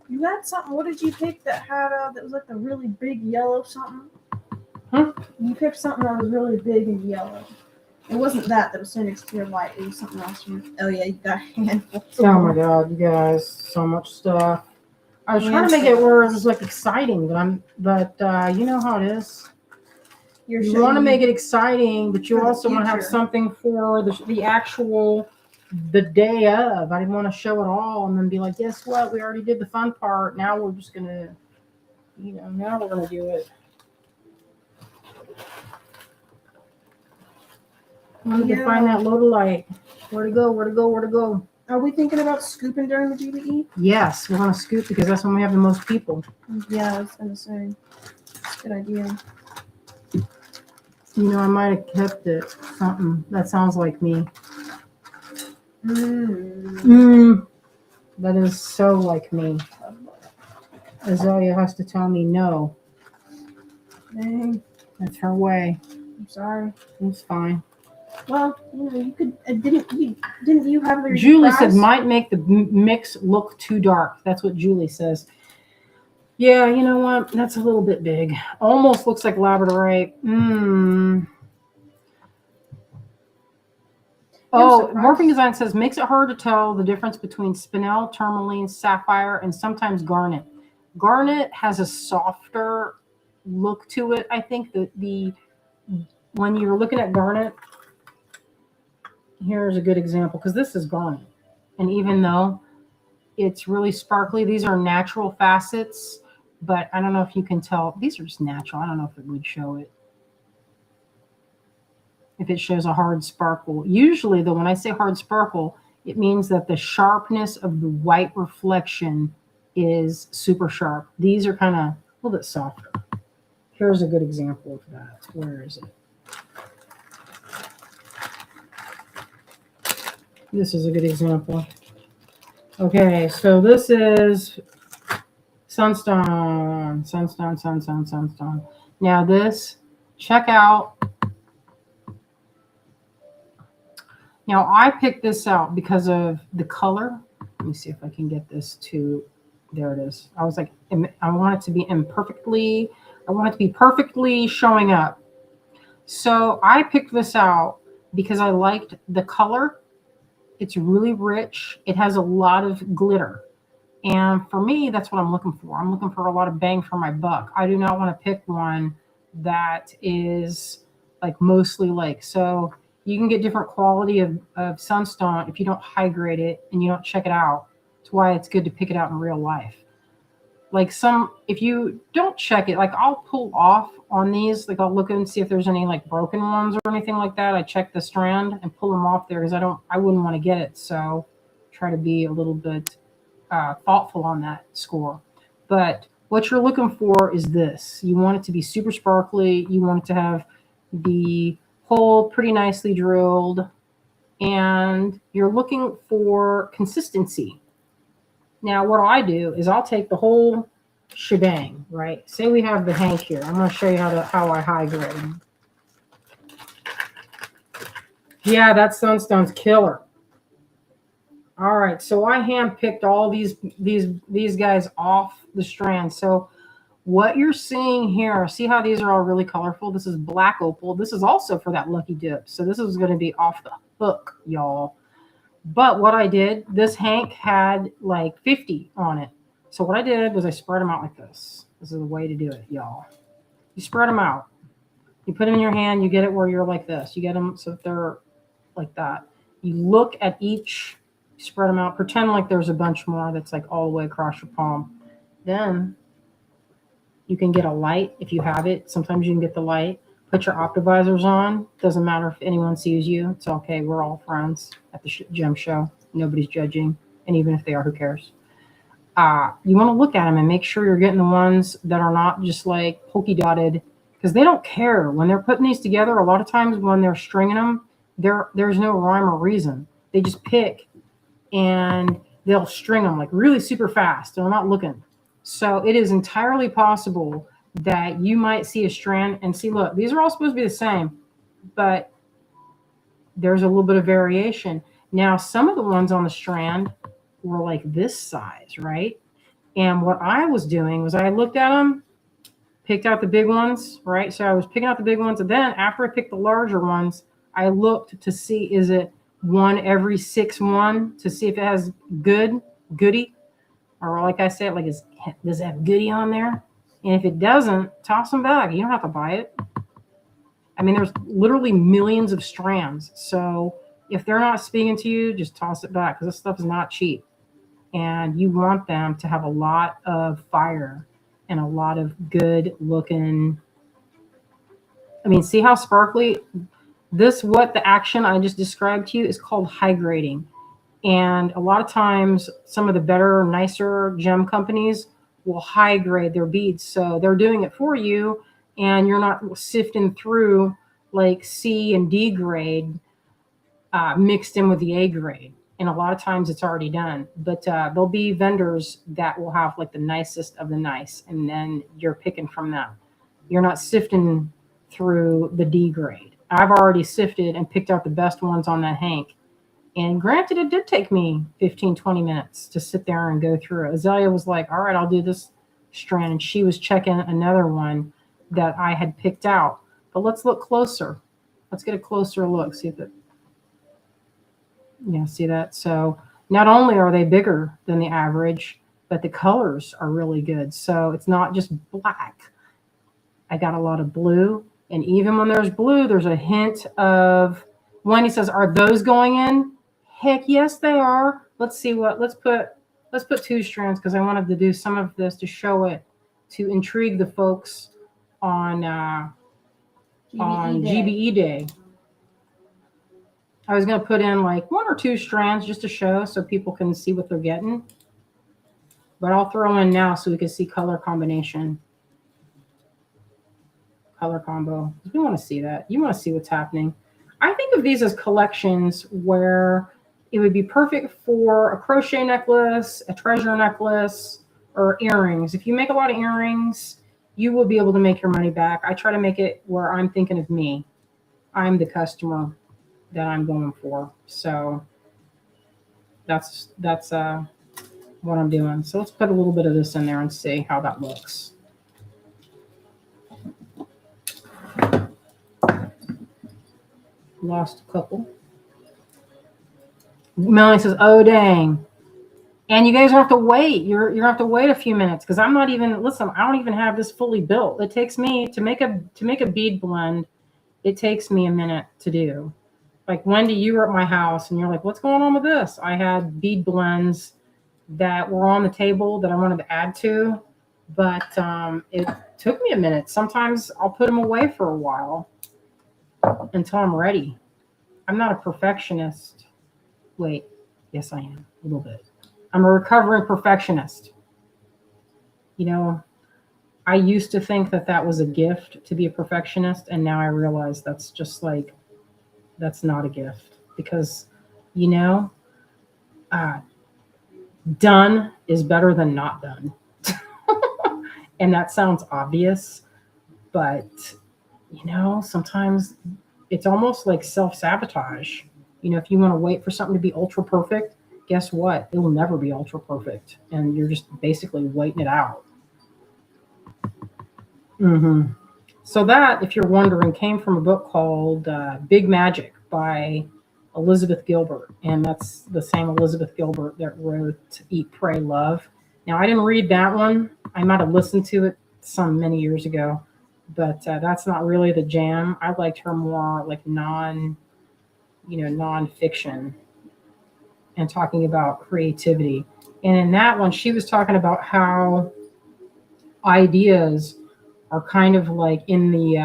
You had something. What did you pick that had that was like the really big yellow something? Huh? You picked something that was really big and yellow. It wasn't that was so next to your light. It was something else. Oh yeah, you got a handful. Oh my god, you guys, so much stuff. I was trying to make it where it was like exciting, but you know how it is. You want to make it exciting, but you also want to have something for the actual the day of. I didn't want to show it all and then be like, guess what? We already did the fun part. Now we're just gonna, now we're gonna do it. I wanted to find that lodolite. Where to go? Are we thinking about scooping during the GBE? Yes, we're gonna scoop because that's when we have the most people. Yeah, I was gonna say. That's a good idea. I might have kept it. Something that sounds like me. That is so like me. Azalea has to tell me no. Dang. That's her way. I'm sorry. It's fine. Well, you could. Didn't you have the? Julie said might make the mix look too dark. That's what Julie says. Yeah, you know what? That's a little bit big. Almost looks like labradorite. Oh, Morphing Design says makes it hard to tell the difference between spinel, tourmaline, sapphire, and sometimes garnet. Garnet has a softer look to it. I think that when you're looking at garnet, here's a good example because this is garnet, and even though it's really sparkly, these are natural facets. But I don't know if you can tell. These are just natural. I don't know if it would show it. If it shows a hard sparkle. Usually, though, when I say hard sparkle, it means that the sharpness of the white reflection is super sharp. These are kind of a little bit softer. Here's a good example of that. Where is it? This is a good example. Okay, so this is Sunstone. Now this, check out. Now I picked this out because of the color. Let me see if I can get this to, there it is. I was like, I want it to be perfectly showing up. So I picked this out because I liked the color. It's really rich. It has a lot of glitter. And for me, that's what I'm looking for. I'm looking for a lot of bang for my buck. I do not want to pick one that is like mostly like, so you can get different quality of sunstone if you don't high grade it and you don't check it out. It's why it's good to pick it out in real life. Like if you don't check it, like I'll pull off on these, like I'll look and see if there's any like broken ones or anything like that. I check the strand and pull them off there because I wouldn't want to get it. So try to be a little bit thoughtful on that score. But what you're looking for is this. You want it to be super sparkly. You want it to have the hole pretty nicely drilled, and you're looking for consistency. Now, what I do is I'll take the whole shebang, right? Say we have the hank here. I'm going to show you how I high grade. Yeah, that sunstone's killer. All right, so I hand picked all these guys off the strand. So what you're seeing here, see how these are all really colorful? This is black opal. This is also for that lucky dip. So this is going to be off the hook, y'all. But what I did, this hank had like 50 on it. So what I did was I spread them out like this. This is the way to do it, y'all. You spread them out. You put them in your hand. You get it where you're like this. You get them so that they're like that. You look at each, spread them out. Pretend like there's a bunch more that's like all the way across your palm. Then you can get a light if you have it. Sometimes you can get the light. Put your optivisors on. Doesn't matter if anyone sees you. It's okay. We're all friends at the gem show. Nobody's judging. And even if they are, who cares? You want to look at them and make sure you're getting the ones that are not just like polka dotted, because they don't care. When they're putting these together, a lot of times when they're stringing them, there's no rhyme or reason. They just pick and they'll string them like really super fast. They're not looking. So it is entirely possible that you might see a strand and see, look, these are all supposed to be the same, but there's a little bit of variation. Now, some of the ones on the strand were like this size, right? And what I was doing was I looked at them, picked out the big ones, right? So I was picking out the big ones. And then after I picked the larger ones, I looked to see, is it 1 every 6 1 to see if it has goody, or like I said, like, does it have goody on there? And if it doesn't, toss them back. You don't have to buy it. I mean, there's literally millions of strands. So if they're not speaking to you, just toss it back, because this stuff is not cheap. And you want them to have a lot of fire and a lot of good looking. I mean, see how sparkly what the action I just described to you is called high grading. And a lot of times some of the better, nicer gem companies will high grade their beads. So they're doing it for you, and you're not sifting through like C and D grade mixed in with the A grade. And a lot of times it's already done. But there'll be vendors that will have like the nicest of the nice, and then you're picking from them. You're not sifting through the D grade. I've already sifted and picked out the best ones on that hank. And granted, it did take me 15, 20 minutes to sit there and go through it. Azalea was like, all right, I'll do this strand. And she was checking another one that I had picked out. But let's look closer. Let's get a closer look. See if it, yeah, see that? So not only are they bigger than the average, but the colors are really good. So it's not just black. I got a lot of blue. And even when there's blue, there's a hint of, Wendy says, are those going in? Heck yes, they are. Let's see let's put 2 strands, because I wanted to do some of this to show it, to intrigue the folks on GBE Day. I was going to put in like 1 or 2 strands just to show, so people can see what they're getting. But I'll throw in now so we can see color combination. Color combo. We want to see that. You want to see what's happening. I think of these as collections where it would be perfect for a crochet necklace, a treasure necklace, or earrings. If you make a lot of earrings, you will be able to make your money back. I try to make it where I'm thinking of me. I'm the customer that I'm going for. So that's what I'm doing. So let's put a little bit of this in there and see how that looks. Lost a couple. Melanie says, oh, dang. And you guys have to wait. You're going to have to wait a few minutes, because I'm not even, listen, I don't even have this fully built. It takes me to make a bead blend. It takes me a minute to do. Like Wendy, you were at my house and you're like, what's going on with this? I had bead blends that were on the table that I wanted to add to, but it took me a minute. Sometimes I'll put them away for a while until I'm ready. I'm not a perfectionist. Wait, yes, I am a little bit. I'm a recovering perfectionist. You know, I used to think that that was a gift to be a perfectionist, and now I realize that's just like, that's not a gift because, you know, uh, done is better than not done. And that sounds obvious, but, sometimes it's almost like self sabotage. If you want to wait for something to be ultra perfect, guess what? It will never be ultra perfect. And you're just basically waiting it out. hmm So, that, if you're wondering, came from a book called Big Magic by Elizabeth Gilbert. And that's the same Elizabeth Gilbert that wrote Eat, Pray, Love. Now, I didn't read that one. I might have listened to it some many years ago, but that's not really the jam. I liked her more like nonfiction and talking about creativity. And in that one, she was talking about how ideas are kind of like in the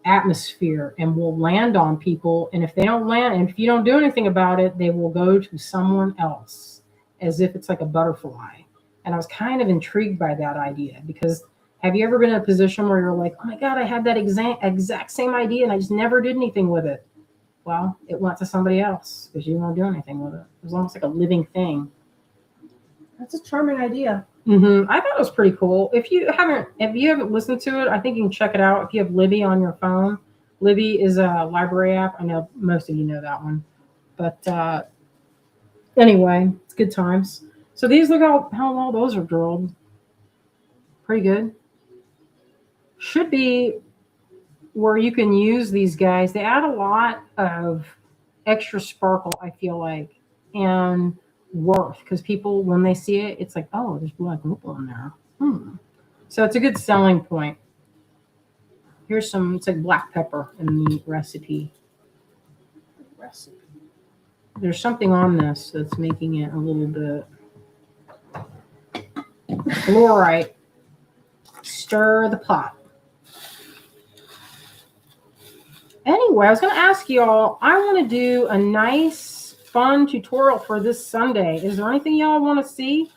atmosphere and will land on people. And if they don't land, and if you don't do anything about it, they will go to someone else as if it's like a butterfly. And I was kind of intrigued by that idea because have you ever been in a position where you're like, oh my God, I had that exact same idea and I just never did anything with it? Well, it went to somebody else because you won't do anything with it. It was almost like a living thing. That's a charming idea. I thought it was pretty cool. If you haven't listened to it, I think you can check it out. If you have Libby on your phone, Libby is a library app. I know most of you know that one, but anyway, it's good times. So these, look how well those are drilled. Pretty good. Should be where you can use these guys. They add a lot of extra sparkle, I feel like, and worth because people, when they see it, it's like, oh, there's black opal in there. So it's a good selling point. Here's some, it's like black pepper in the recipe. There's something on this that's making it a little bit fluorite. Stir the pot. Anyway, I was going to ask y'all, I want to do a nice, fun tutorial for this Sunday. Is there anything y'all want to see?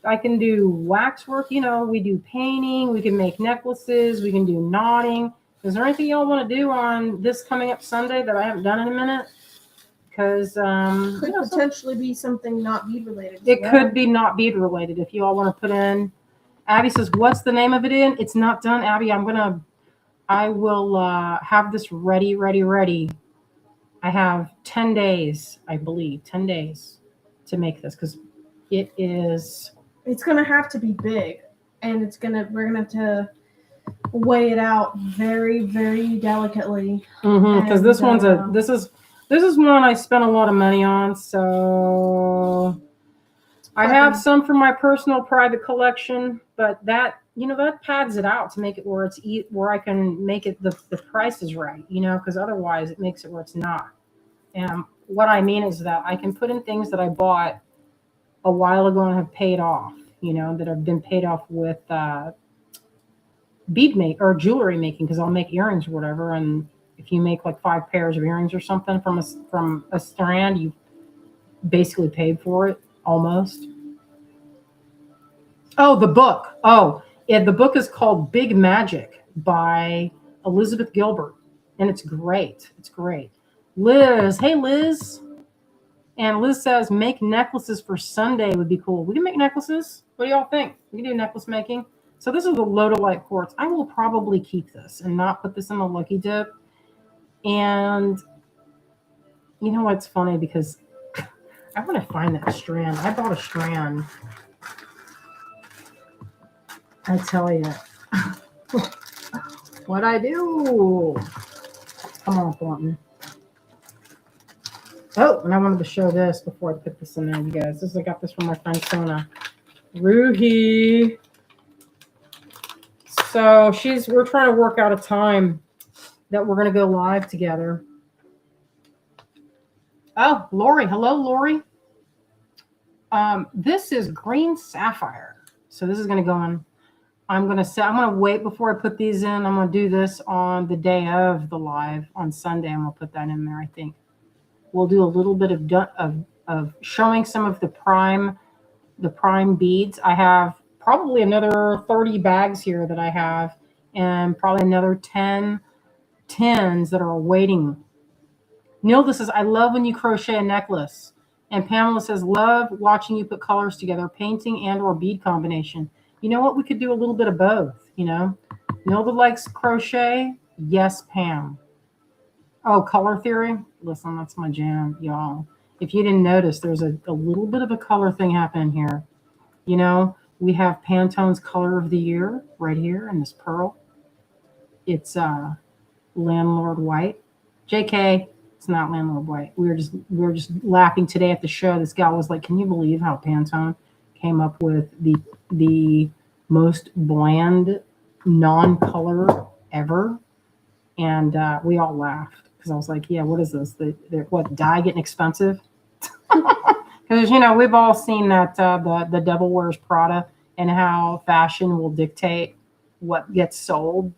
I can do waxwork, we do painting, we can make necklaces, we can do knotting. Is there anything y'all want to do on this coming up Sunday that I haven't done in a minute? Because could potentially be something not bead related. It could be not bead related. If you all want to put in, Abby says, "What's the name of it in?" It's not done, Abby. I will have this ready. I have 10 days, I believe, 10 days to make this because it is. It's gonna have to be big, and we're gonna have to weigh it out very, very delicately. Because this one's this is one I spent a lot of money on, so I have some from my personal private collection, but that that pads it out to make it where where I can make it the price is right, because otherwise it makes it where it's not. And what I mean is that I can put in things that I bought a while ago and have paid off, that have been paid off with bead make or jewelry making, because I'll make earrings or whatever. And if you make like 5 pairs of earrings or something from a strand, you basically paid for it almost. Oh, the book. Oh, yeah, the book is called Big Magic by Elizabeth Gilbert, and it's great. It's great. Liz, hey Liz. And Liz says, make necklaces for Sunday would be cool. We can make necklaces. What do y'all think? We can do necklace making. So this is the Lodolite quartz. I will probably keep this and not put this in the Lucky Dip. And you know what's funny? Because I want to find that strand. I bought a strand. I tell you. What I do. Come on, Thornton. Oh, and I wanted to show this before I put this in there, you guys. I got this from my friend Sona. Ruhi. So we're trying to work out a time that we're going to go live together. Oh, Lori. Hello, Lori. This is green sapphire. So this is going to go on. I'm going to wait before I put these in. I'm going to do this on the day of the live on Sunday. I'm going to put that in there. I think we'll do a little bit of showing some of the prime beads. I have probably another 30 bags here that I have, and probably another 10 tins that are awaiting. Nilda says, I love when you crochet a necklace. And Pamela says, love watching you put colors together, painting and or bead combination. You know what? We could do a little bit of both, you know. Nilda likes crochet. Yes, Pam. Oh, color theory? Listen, that's my jam, y'all. If you didn't notice, there's a little bit of a color thing happening here. You know, we have Pantone's color of the year right here in this pearl. It's Landlord White. JK, it's not Landlord White. We were just laughing today at the show. This gal was like, "Can you believe how Pantone came up with the most bland non-color ever?" And we all laughed because I was like, "Yeah, what is this? What, dye getting expensive?" Because you know we've all seen that the Devil Wears Prada and how fashion will dictate what gets sold,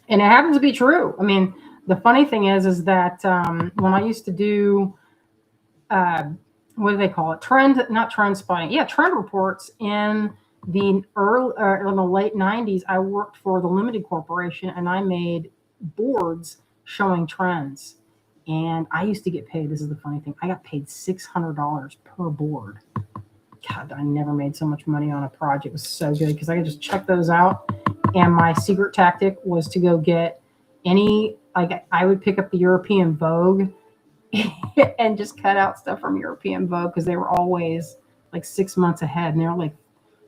and it happens to be true. I mean, the funny thing is that when I used to do what do they call it? Not trend spotting. Yeah, trend reports in the in the late '90s. I worked for the Limited Corporation, and I made boards showing trends. And I used to get paid. This is the funny thing. I got paid $600 per board. God, I never made so much money on a project. It was so good because I could just check those out. And my secret tactic was to go get I would pick up the European Vogue and just cut out stuff from European Vogue because they were always like 6 months ahead. And they were like,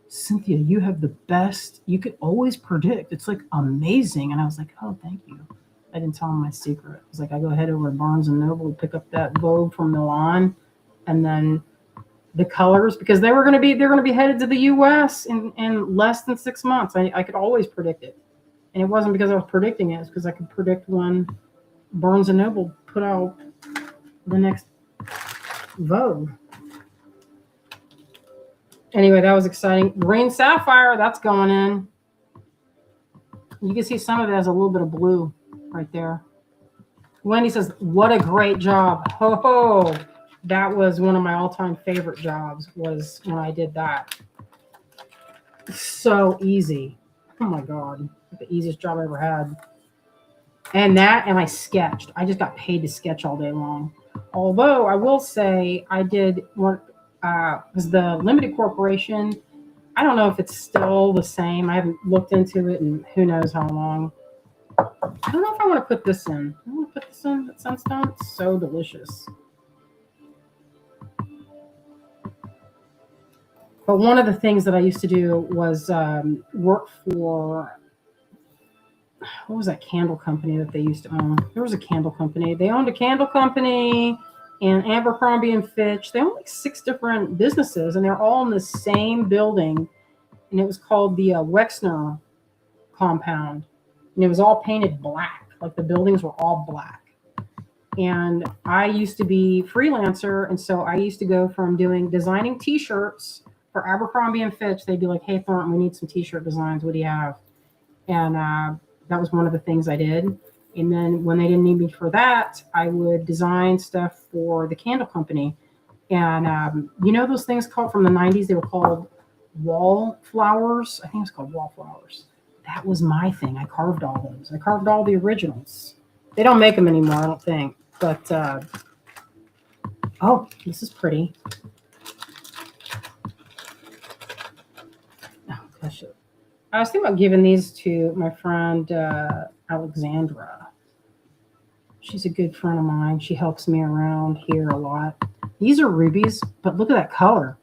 Cynthia, you have the best. You could always predict. It's like amazing. And I was like, oh, thank you. I didn't tell them my secret. I was like, I go head over to Barnes and Noble, pick up that Vogue from Milan, and then the colors, because they're going to be headed to the U.S. in less than 6 months. I could always predict it, and it wasn't because I was predicting it. It's because I could predict when Barnes and Noble put out the next Vogue. Anyway, that was exciting. Green sapphire, that's going in. You can see some of it has a little bit of blue right there. Wendy says, what a great job. Ho ho. That was one of my all-time favorite jobs, was when I did that. So easy. Oh my God. The easiest job I ever had. And I sketched. I just got paid to sketch all day long. Although I will say I did one, because the Limited Corporation, I don't know if it's still the same. I haven't looked into it in who knows how long. I don't know if I want to put this in. I want to put this in. That sunstone. It's so delicious. But one of the things that I used to do was work for, what was that candle company that they used to own? There was a candle company. They owned a candle company and Abercrombie and Fitch. They owned like 6 different businesses, and they're all in the same building. And it was called the Wexner compound. And it was all painted black. Like the buildings were all black. And I used to be freelancer. And so I used to go from designing t-shirts for Abercrombie and Fitch. They'd be like, hey, Thornton, we need some t-shirt designs. What do you have? And that was one of the things I did. And then when they didn't need me for that, I would design stuff for the candle company. And you know those things called from the 90s? They were called wall flowers. I think it was called wall flowers. That was my thing. I carved all those. I carved all the originals. They don't make them anymore, I don't think. But, oh, this is pretty. Oh, gosh. I was thinking about giving these to my friend Alexandra. She's a good friend of mine. She helps me around here a lot. These are rubies, but look at that color.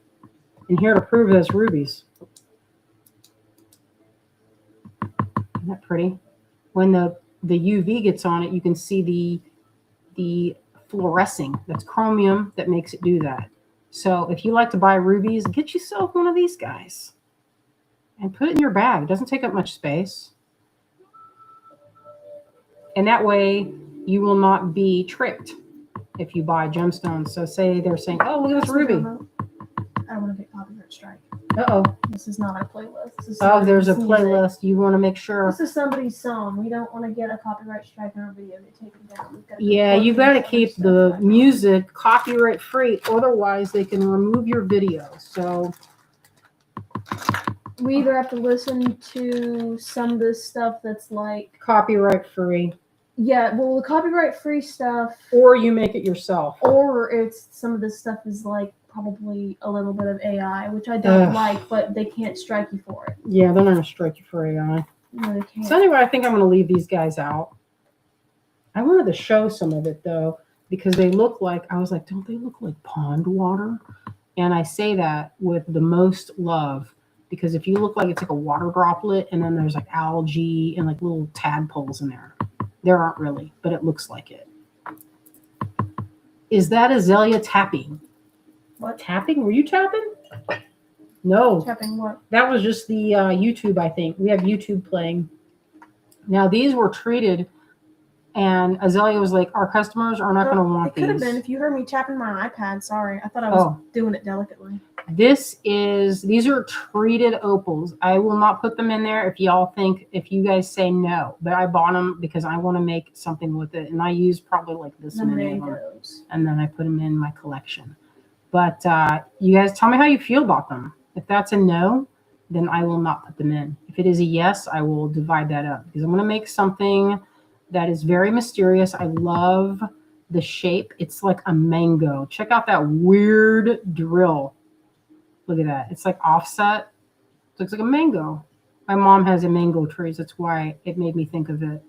And here to prove it, it's rubies. Isn't that pretty? When the UV gets on it, you can see the fluorescing. That's chromium that makes it do that. So if you like to buy rubies, get yourself one of these guys and put it in your bag. It doesn't take up much space. And that way you will not be tricked if you buy gemstones. So say they're saying, oh, look at this ruby. strike. Uh-oh. This is not our playlist. This is Oh, there's a somebody's music. playlist. You want to make sure. This is somebody's song. We don't want to get a copyright strike on our video. Get taken down. We've got to go Yeah, you plug got to in keep stuff the back on. music copyright free. Otherwise, they can remove your video. So, We either have to listen to some of this stuff that's like, copyright free. yeah, well, the copyright free stuff, Or you make it yourself. or it's some of this stuff is like probably a little bit of AI, which I don't Ugh. like, but they can't strike you for it. Yeah, they're not going to strike you for AI. No, they can't. So anyway, I think I'm going to leave these guys out. I wanted to show some of it, though, because they look like, I was like, don't they look like pond water? And I say that with the most love, because if you look like it's like a water droplet and then there's like algae and like little tadpoles in there aren't really, but it looks like it. Is that Azalea tapping? What? Tapping? Were you tapping? No. Tapping what? That was just the YouTube, I think. We have YouTube playing. Now, these were treated, and Azalea was like, our customers are not going to want It could have these. been if you heard me tapping my iPad. Sorry, I thought I was doing it delicately. These are treated opals. I will not put them in there if you guys say no. But I bought them because I want to make something with it. And I use probably like this The many of them. mangoes. And then I put them in my collection. But you guys tell me how you feel about them. If that's a no, then I will not put them in. If it is a yes, I will divide that up. Because I'm going to make something that is very mysterious. I love the shape. It's like a mango. Check out that weird drill. Look at that. It's like offset. It looks like a mango. My mom has a mango tree. That's why it made me think of it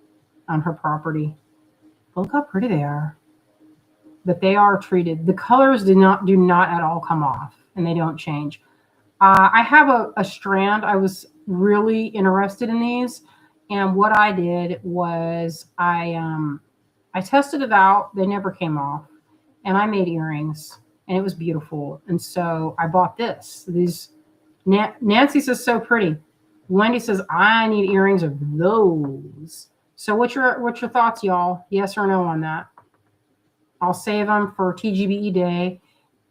on her property. Look how pretty they are. But they are treated. The colors do not at all come off, and they don't change. I have a strand. I was really interested in these, and what I did was I tested it out. They never came off, and I made earrings, and it was beautiful. And so I bought this. These Nancy says so pretty. Wendy says I need earrings of those. So what's your thoughts, y'all? Yes or no on that? I'll save them for TGBE Day,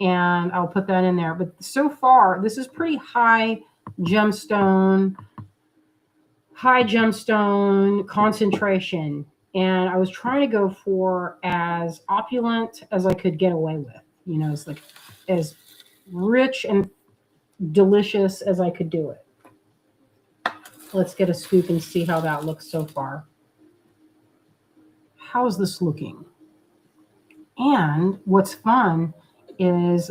and I'll put that in there. But so far, this is pretty high gemstone concentration. And I was trying to go for as opulent as I could get away with. You know, it's like as rich and delicious as I could do it. Let's get a scoop and see how that looks so far. How's this looking? And what's fun is,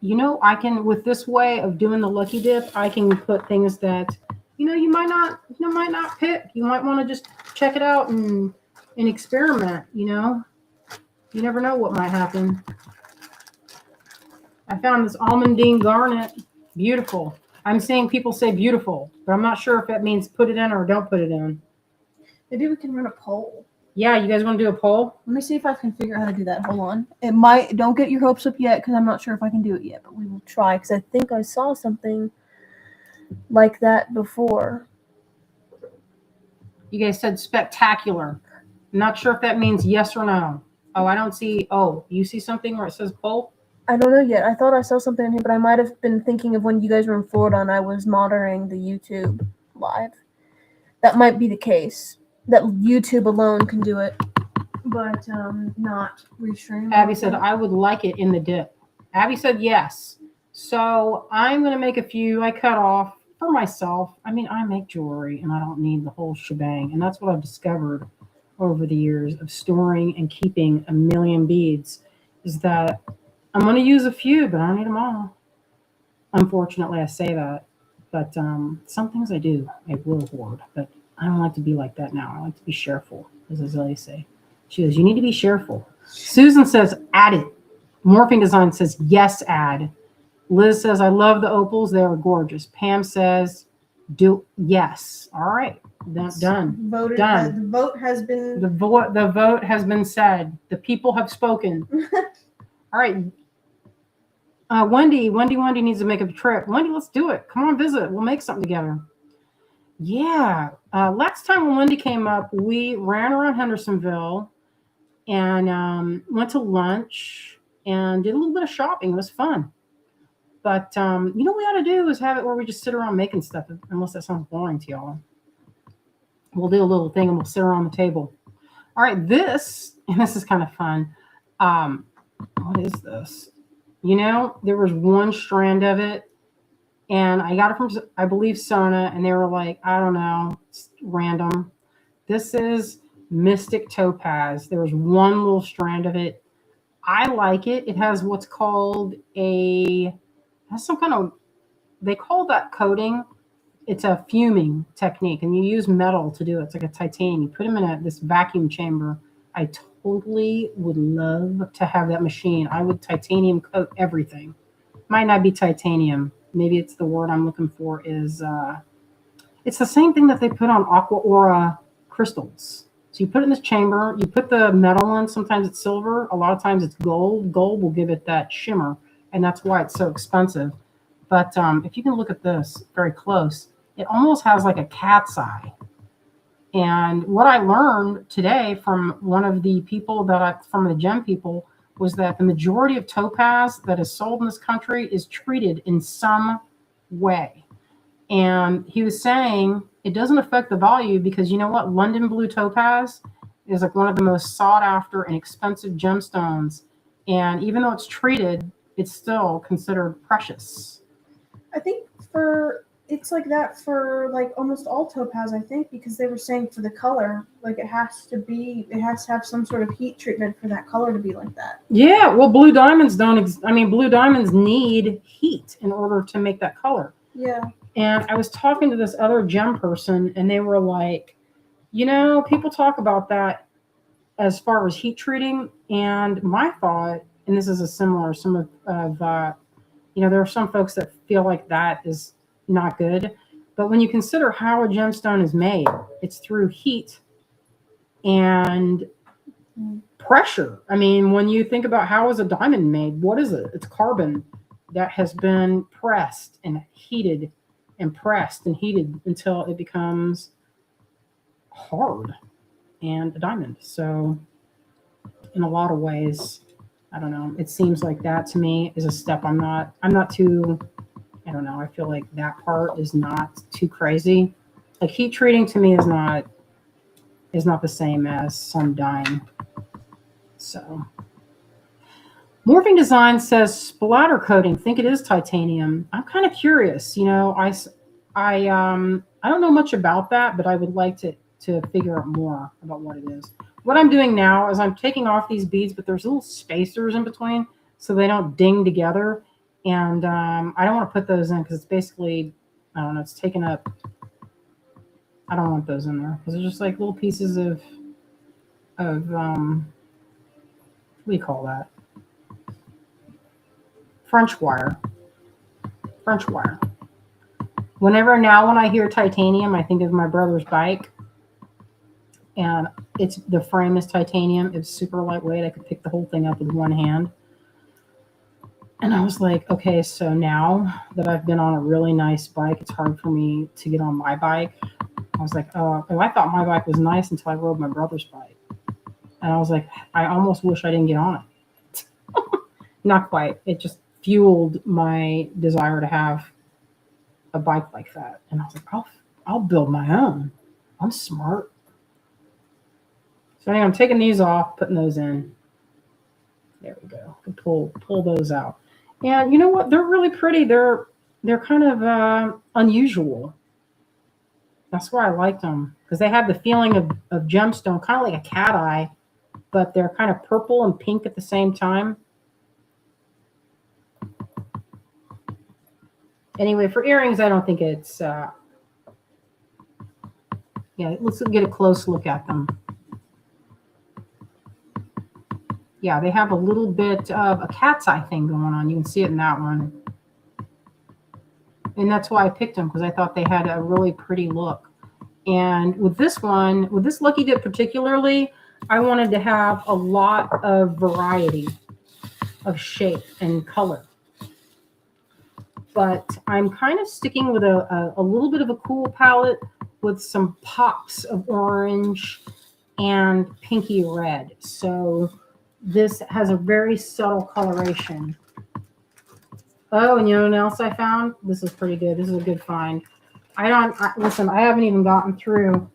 you know, I can, with this way of doing the lucky dip, I can put things that, you know, you might not pick. You might want to just check it out and experiment, you know. You never know what might happen. I found this almondine garnet. Beautiful. I'm saying people say beautiful, but I'm not sure if that means put it in or don't put it in. Maybe we can run a poll. Yeah, you guys want to do a poll? Let me see if I can figure out how to do that. Hold on. It might. Don't get your hopes up yet, because I'm not sure if I can do it yet. But we will try, because I think I saw something like that before. You guys said spectacular. I'm not sure if that means yes or no. Oh, I don't see. Oh, you see something where it says poll? I don't know yet. I thought I saw something in here, but I might have been thinking of when you guys were in Florida and I was monitoring the YouTube live. That might be the case. That YouTube alone can do it, but not restream. Abby said, I would like it in the dip. Abby said yes. So I'm going to make a few. I cut off for myself. I mean, I make jewelry and I don't need the whole shebang. And that's what I've discovered over the years of storing and keeping a million beads, is that I'm going to use a few, but I don't need them all. Unfortunately, I say that. But some things I do. I will hoard. But I don't like to be like that now. I like to be shareful, as Azalea say. She goes, you need to be shareful. Susan says, add it. Morphing Design says, yes, add. Liz says, I love the opals. They are gorgeous. Pam says, do yes. All right. Done. Voted. Done. The vote has been. The vote has been said. The people have spoken. All right. Wendy needs to make a trip. Wendy, let's do it. Come on, visit. We'll make something together. Yeah. Last time when Wendy came up, we ran around Hendersonville and went to lunch and did a little bit of shopping. It was fun. But you know what we ought to do is have it where we just sit around making stuff, unless that sounds boring to y'all. We'll do a little thing and we'll sit around the table. All right, and this is kind of fun. Um, what is this? You know, there was one strand of it, and I got it from, I believe, Sona, and they were like, I don't know, it's random. This is Mystic Topaz. There was one little strand of it. I like it. It has what's called has some kind of, they call that coating. It's a fuming technique, and you use metal to do it. It's like a titanium. You put them in this vacuum chamber. I totally would love to have that machine. I would titanium coat everything. Might not be titanium. Maybe it's the word I'm looking for is, it's the same thing that they put on aqua aura crystals. So you put it in this chamber, you put the metal in, sometimes it's silver, a lot of times it's gold. Gold will give it that shimmer, and that's why it's so expensive. But if you can look at this very close, it almost has like a cat's eye. And what I learned today from one of the people from the gem people, was that the majority of topaz that is sold in this country is treated in some way. And he was saying it doesn't affect the value because you know what? London blue topaz is like one of the most sought after and expensive gemstones. And even though it's treated, it's still considered precious. I think it's like that for like almost all topaz, I think, because they were saying for the color, like it has to have some sort of heat treatment for that color to be like that. Yeah, well, blue diamonds blue diamonds need heat in order to make that color. Yeah. And I was talking to this other gem person, and they were like, you know, people talk about that as far as heat treating. And my thought, and this is a similar, there are some folks that feel like that is not good. But when you consider how a gemstone is made, it's through heat and pressure. I mean, when you think about how is a diamond made, what is it? It's carbon that has been pressed and heated and pressed and heated until it becomes hard and a diamond. So in a lot of ways, I don't know, it seems like that to me is a step I'm not too, I don't know, I feel like that part is not too crazy. Like heat treating to me is not the same as sun dyeing. So Morphing Design says splatter coating. Think it is titanium. I'm kind of curious. You know, I don't know much about that, but I would like to figure out more about what it is. What I'm doing now is I'm taking off these beads, but there's little spacers in between so they don't ding together. And I don't want to put those in because it's basically, I don't know, it's taken up. I don't want those in there because they're just like little pieces of what do you call that? French wire. When I hear titanium, I think of my brother's bike. And the frame is titanium. It's super lightweight. I could pick the whole thing up with one hand. And I was like, okay, so now that I've been on a really nice bike, it's hard for me to get on my bike. I was like, oh, I thought my bike was nice until I rode my brother's bike. And I was like, I almost wish I didn't get on it. Not quite. It just fueled my desire to have a bike like that. And I was like, I'll build my own. I'm smart. So anyway, I'm taking these off, putting those in. There we go. I can pull those out. And you know what? They're really pretty. They're kind of unusual. That's why I liked them, because they have the feeling of gemstone, kind of like a cat eye, but they're kind of purple and pink at the same time. Anyway, for earrings, I don't think it's, let's get a close look at them. Yeah, they have a little bit of a cat's eye thing going on. You can see it in that one. And that's why I picked them, because I thought they had a really pretty look. And with this Lucky Dip particularly, I wanted to have a lot of variety of shape and color. But I'm kind of sticking with a little bit of a cool palette with some pops of orange and pinky red. So this has a very subtle coloration. Oh, and you know what else I found? This is pretty good. This is a good find. Listen, I haven't even gotten through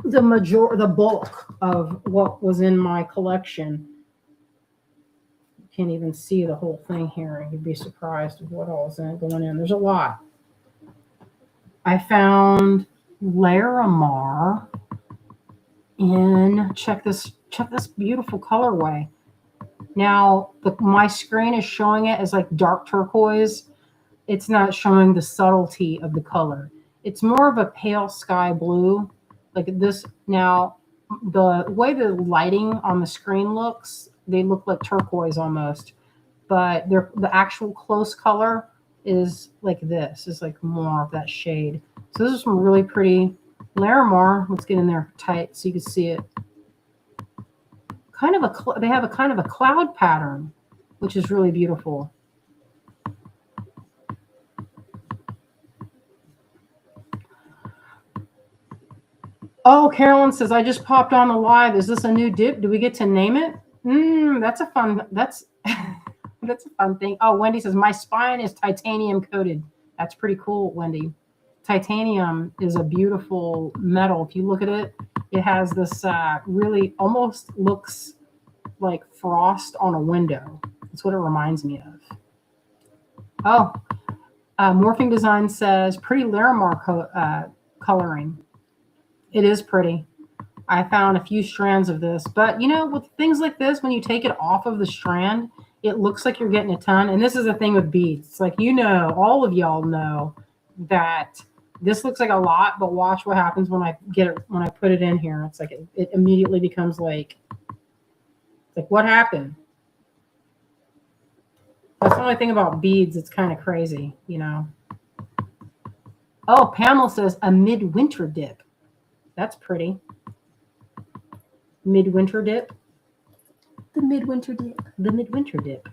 the bulk of what was in my collection. Can't even see the whole thing here. You'd be surprised at what all is going in. There's a lot. I found Larimar in check this beautiful colorway. Now my screen is showing it as like dark turquoise. It's not showing the subtlety of the color. It's more of a pale sky blue, like this. Now, the way the lighting on the screen looks, they look like turquoise almost, but the actual close color is like this. Is like more of that shade. So this is some really pretty Larimar. Let's get in there tight so you can see it. They have a kind of a cloud pattern, which is really beautiful. Oh, Carolyn says, I just popped on the live. Is this a new dip? Do we get to name it? That's a fun thing. Oh, Wendy says, my spine is titanium coated. That's pretty cool, Wendy. Titanium is a beautiful metal. If you look at it, it has this really almost looks like frost on a window. That's what it reminds me of. Oh, Morphing Design says, pretty Larimar coloring. It is pretty. I found a few strands of this, but you know, with things like this, when you take it off of the strand, it looks like you're getting a ton. And this is the thing with beads. It's like, you know, all of y'all know that this looks like a lot, but watch what happens when I put it in here. It's like it immediately becomes like what happened? That's the only thing about beads. It's kind of crazy, you know. Oh, Pamela says a midwinter dip. That's pretty. Midwinter dip. The midwinter dip. The midwinter dip.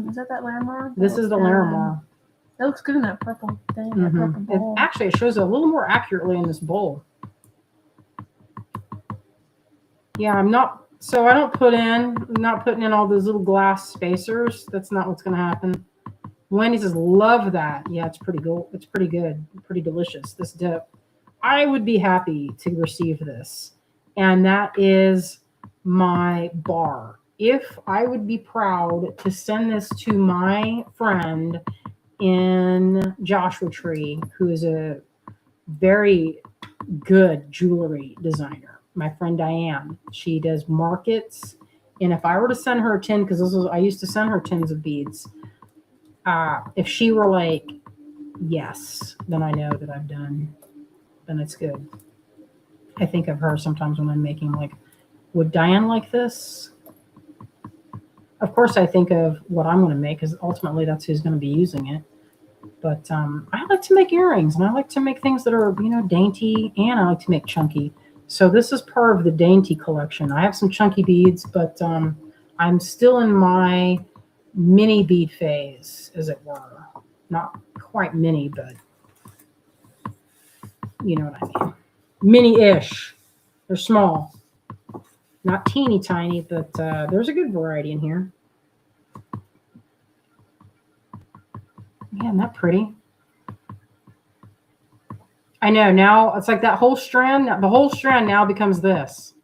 Is that Larimar? This is the Larimar. That looks good in that purple thing. That purple bowl. Actually, it shows it a little more accurately in this bowl. Yeah, I don't I'm not putting in all those little glass spacers. That's not what's going to happen. Wendy says, love that. Yeah, it's pretty good. It's pretty good. Pretty delicious. This dip. I would be happy to receive this. And that is my bar. If I would be proud to send this to my friend in Joshua Tree, who is a very good jewelry designer, my friend Diane. She does markets. And if I were to send her a tin, because I used to send her tins of beads, if she were like, yes, then I know that I've done, then it's good. I think of her sometimes when I'm making like, would Diane like this? Of course, I think of what I'm going to make because ultimately that's who's going to be using it. But I like to make earrings and I like to make things that are, you know, dainty, and I like to make chunky. So this is part of the dainty collection. I have some chunky beads, but I'm still in my mini bead phase, as it were. Not quite mini, but you know what I mean. Mini-ish. They're small. Not teeny tiny, but there's a good variety in here. Yeah, isn't that pretty? I know, now it's like that whole strand, the whole strand now becomes this.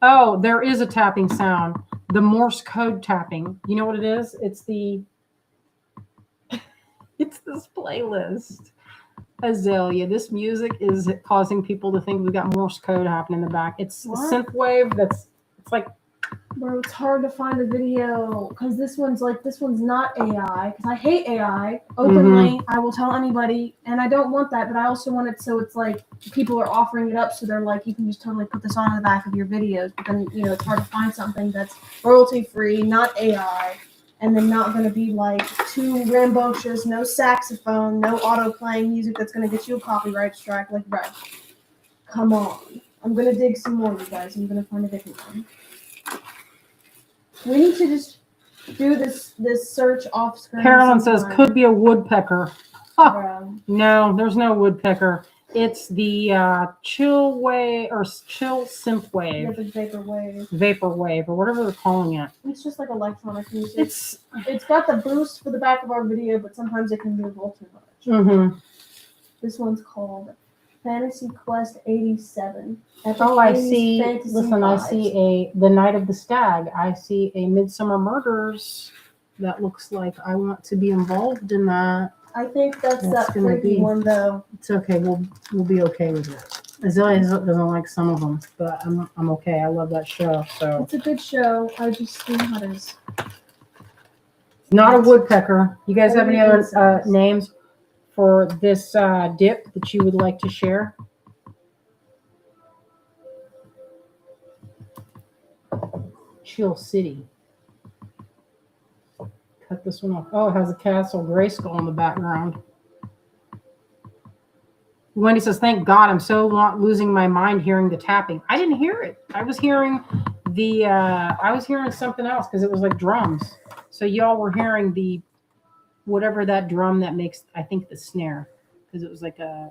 Oh, there is a tapping sound. The Morse code tapping. You know what it is? It's this playlist. Azalea. This music is causing people to think we've got Morse code happening in the back. It's a synth wave it's like, bro, it's hard to find a video because this one's not AI, because I hate AI openly. I will tell anybody, and I don't want that, but I also want it so it's like people are offering it up, so they're like, you can just totally put this on the back of your videos, but then, you know, it's hard to find something that's royalty free, not AI, and then not going to be like too rambunctious, no saxophone, no auto playing music that's going to get you a copyright strike. Like, bro, come on. I'm going to dig some more, you guys. I'm going to find a different one. We need to just do this search off screen. Carolyn says, could be a woodpecker. Oh, no, there's no woodpecker. It's the chill wave or chill synth Yeah, wave, the vaporwave. vapor wave, or whatever they're calling it. It's just like electronic music. It's got the boost for the back of our video, but sometimes it can be a little too much. mm-hmm. This one's called Fantasy Quest 87. Oh, I 80s see. fantasy Listen, I vibes. see the Night of the Stag. I see a Midsummer Murders. That looks like I want to be involved in that. I think that's That's that gonna freaky be- one though. It's okay. We'll be okay with it. Azalea doesn't like some of them, but I'm okay. I love that show. So It's a good show. I just see how it is. not a woodpecker. You guys have any Only other insects. names for this dip that you would like to share? Chill City. Cut this one off. Oh, it has a Castle Grayskull in the background. Wendy says, "Thank God, I'm so not losing my mind hearing the tapping." I didn't hear it. I was hearing something else because it was like drums. So y'all were hearing the whatever that drum that makes, I think, the snare, because it was like I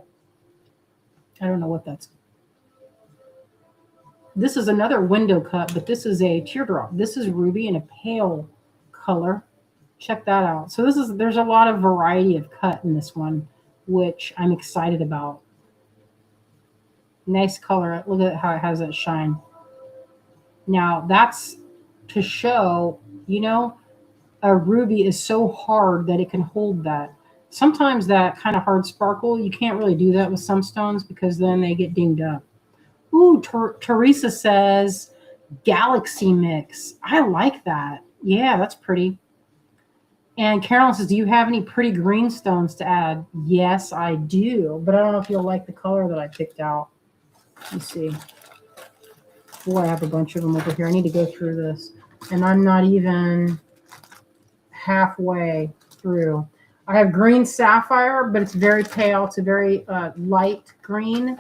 don't know what that's. This is another window cut, but this is a teardrop. This is ruby in a pale color. Check that out. So there's a lot of variety of cut in this one, which I'm excited about. Nice color. Look at how it has that shine. Now that's to show, a ruby is so hard that it can hold that. Sometimes that kind of hard sparkle, you can't really do that with some stones because then they get dinged up. Ooh, Teresa says Galaxy Mix. I like that. Yeah, that's pretty. And Carolyn says, "Do you have any pretty green stones to add?" Yes, I do, but I don't know if you'll like the color that I picked out. Let me see. Boy, I have a bunch of them over here. I need to go through this. And I'm not even halfway through. I have green sapphire, but it's very pale. It's a very light green.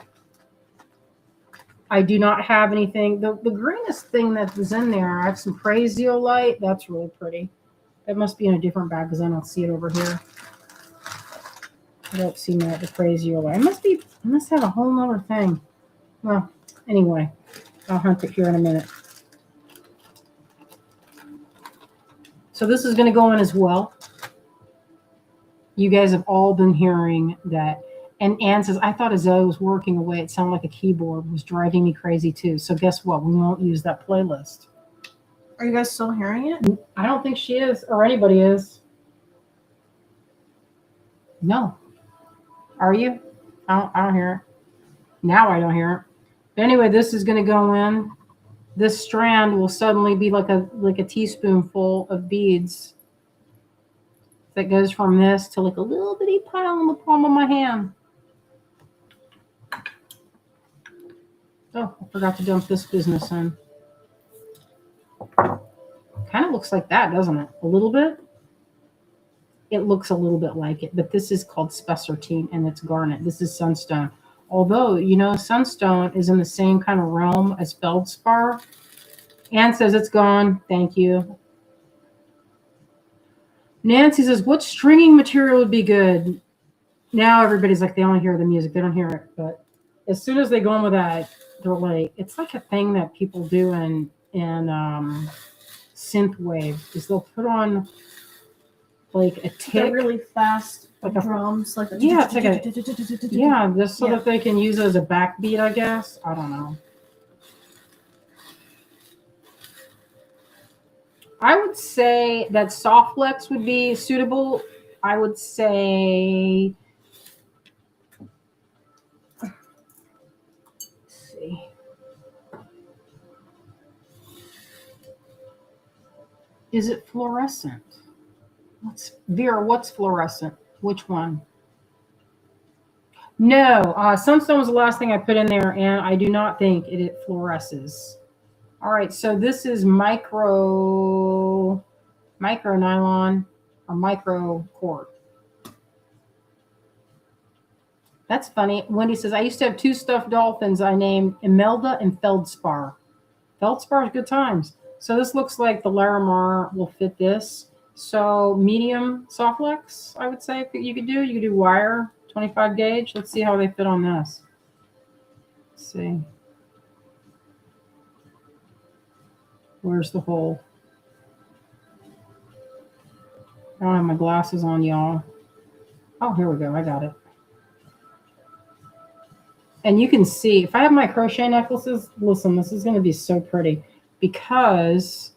I do not have anything. The greenest thing that was in there, I have some praisiolite. That's really pretty. That must be in a different bag because I don't see it over here. I don't see the praisiolite. I must have a whole nother thing. Well, anyway, I'll hunt it here in a minute. So this is going to go in as well. You guys have all been hearing that. And Anne says, "I thought Azalea was working away. It sounded like a keyboard. It was driving me crazy too." So guess what? We won't use that playlist. Are you guys still hearing it? I don't think she is, or anybody is. No. Are you? I don't hear it. Now I don't hear it. But anyway, this is going to go in. This strand will suddenly be like a teaspoonful of beads. That goes from this to like a little bitty pile in the palm of my hand. Oh, I forgot to dump this business in. Kind of looks like that, doesn't it? A little bit. It looks a little bit like it, but this is called spessartine and it's garnet. This is sunstone. Although, sunstone is in the same kind of realm as feldspar. Anne says it's gone. Thank you. Nancy says, "What stringing material would be good?" Now everybody's like, they only hear the music. They don't hear it. But as soon as they go in with that, they're like, it's like a thing that people do in synthwave is they'll put on like a tick. They're really fast Like a- drums. Like Yeah, it's like just so that they can use it as a backbeat, I guess. I don't know. I would say that Softflex would be suitable. I would say, let's see. Is it fluorescent? Vera, what's fluorescent? Which one? No, sunstone was the last thing I put in there, and I do not think it fluoresces. All right, so this is micro nylon or micro cord. That's funny. Wendy says, "I used to have 2 stuffed dolphins I named Imelda and Feldspar." Feldspar is good times. So this looks like the Larimar will fit this. So medium Softflex, I would say you could do. You could do wire 25 gauge. Let's see how they fit on this. Let's see. Where's the hole? I don't have my glasses on, y'all. Oh, here we go. I got it. And you can see, if I have my crochet necklaces, listen, this is going to be so pretty because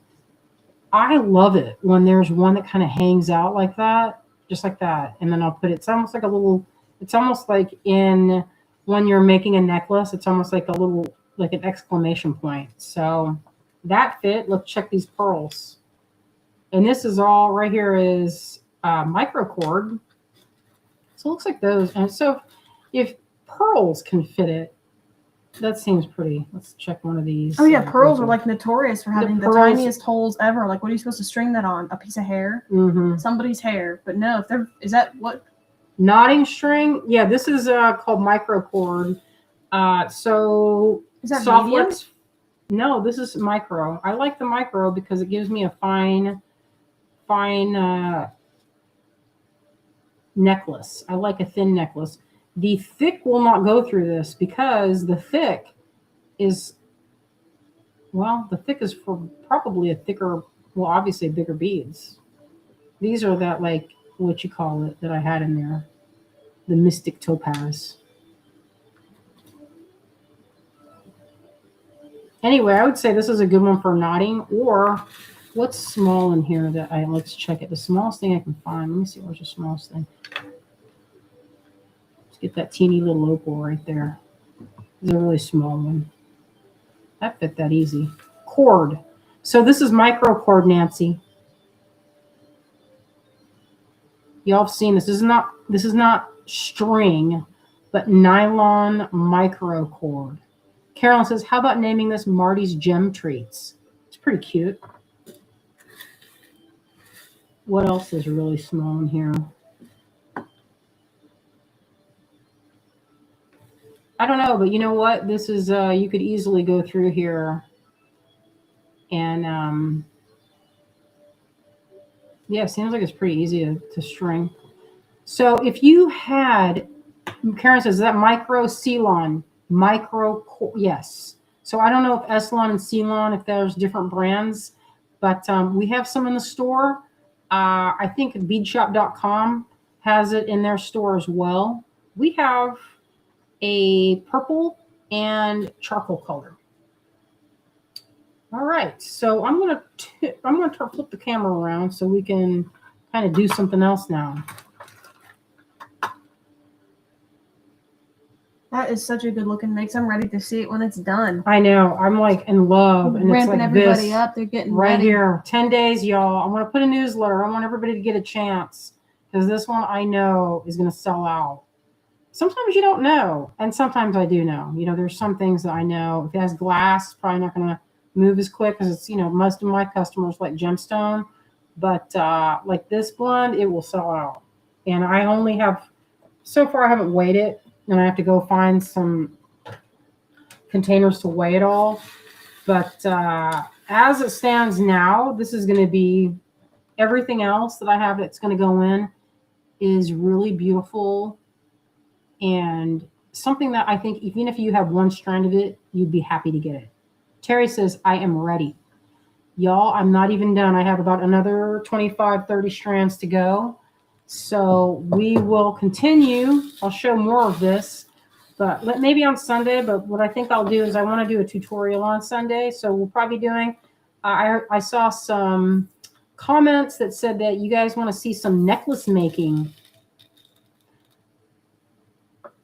I love it when there's one that kind of hangs out like that, just like that. And then I'll put it, it's almost like a little, it's almost like in when you're making a necklace, it's almost like a little, like an exclamation point. So that fit. Let's check these pearls. And this is all right here is micro cord. So it looks like those. And so if pearls can fit it, that seems pretty. Let's check one of these. Oh yeah, pearls are like notorious for having the tiniest holes ever. Like, what are you supposed to string that on? A piece of hair? Mm-hmm. Somebody's hair. But no, if they're, is that what? Knotting string? Yeah, this is called micro cord. So is that soft medium? lips? No, this is micro. I like the micro because it gives me a fine necklace. I like a thin necklace. The thick will not go through this because the thick is, well, the thick is for probably a thicker, well, obviously bigger beads. These are that, like, what you call it, that I had in there. The Mystic Topaz. Anyway, I would say this is a good one for knotting, or what's small in here that let's check it. The smallest thing I can find. Let me see, where's the smallest thing? Let's get that teeny little opal right there. It's a really small one. That fit that easy. Cord. So this is micro cord, Nancy. Y'all have seen this. This is not string, but nylon micro cord. Carolyn says, how about naming this Marty's Gem Treats? It's pretty cute. What else is really small in here? I don't know, but you know what? This is, you could easily go through here and, yeah, seems like it's pretty easy to string. So if you had, Karen says, is that micro Ceylon? Yes. So I don't know if Eslon and Ceylon, if there's different brands, but we have some in the store. I think beadshop.com has it in their store as well. We have a purple and charcoal color. All right, so I'm gonna flip the camera around so we can kind of do something else now. That is such a good looking mix. I'm ready to see it when it's done. I know. I'm like in love. And ramping it's like everybody this, up. They're getting right ready. here. 10 days, y'all. I'm going to put a newsletter. I want everybody to get a chance because this one I know is going to sell out. Sometimes you don't know. And sometimes I do know. You know, there's some things that I know. If it has glass, probably not going to move as quick because it's, you know, most of my customers like gemstone. But like this blend, it will sell out. And I only have, so far I haven't weighed it. And I have to go find some containers to weigh it all. But as it stands now, this is going to be everything else that I have that's going to go in is really beautiful and something that I think even if you have one strand of it, you'd be happy to get it. Terry says, I am ready. Y'all, I'm not even done. I have about another 25, 30 strands to go. So we will continue. I'll show more of this, but maybe on Sunday. But what I think I'll do is I want to do a tutorial on Sunday. So we'll probably be doing, I saw some comments that said that you guys want to see some necklace making.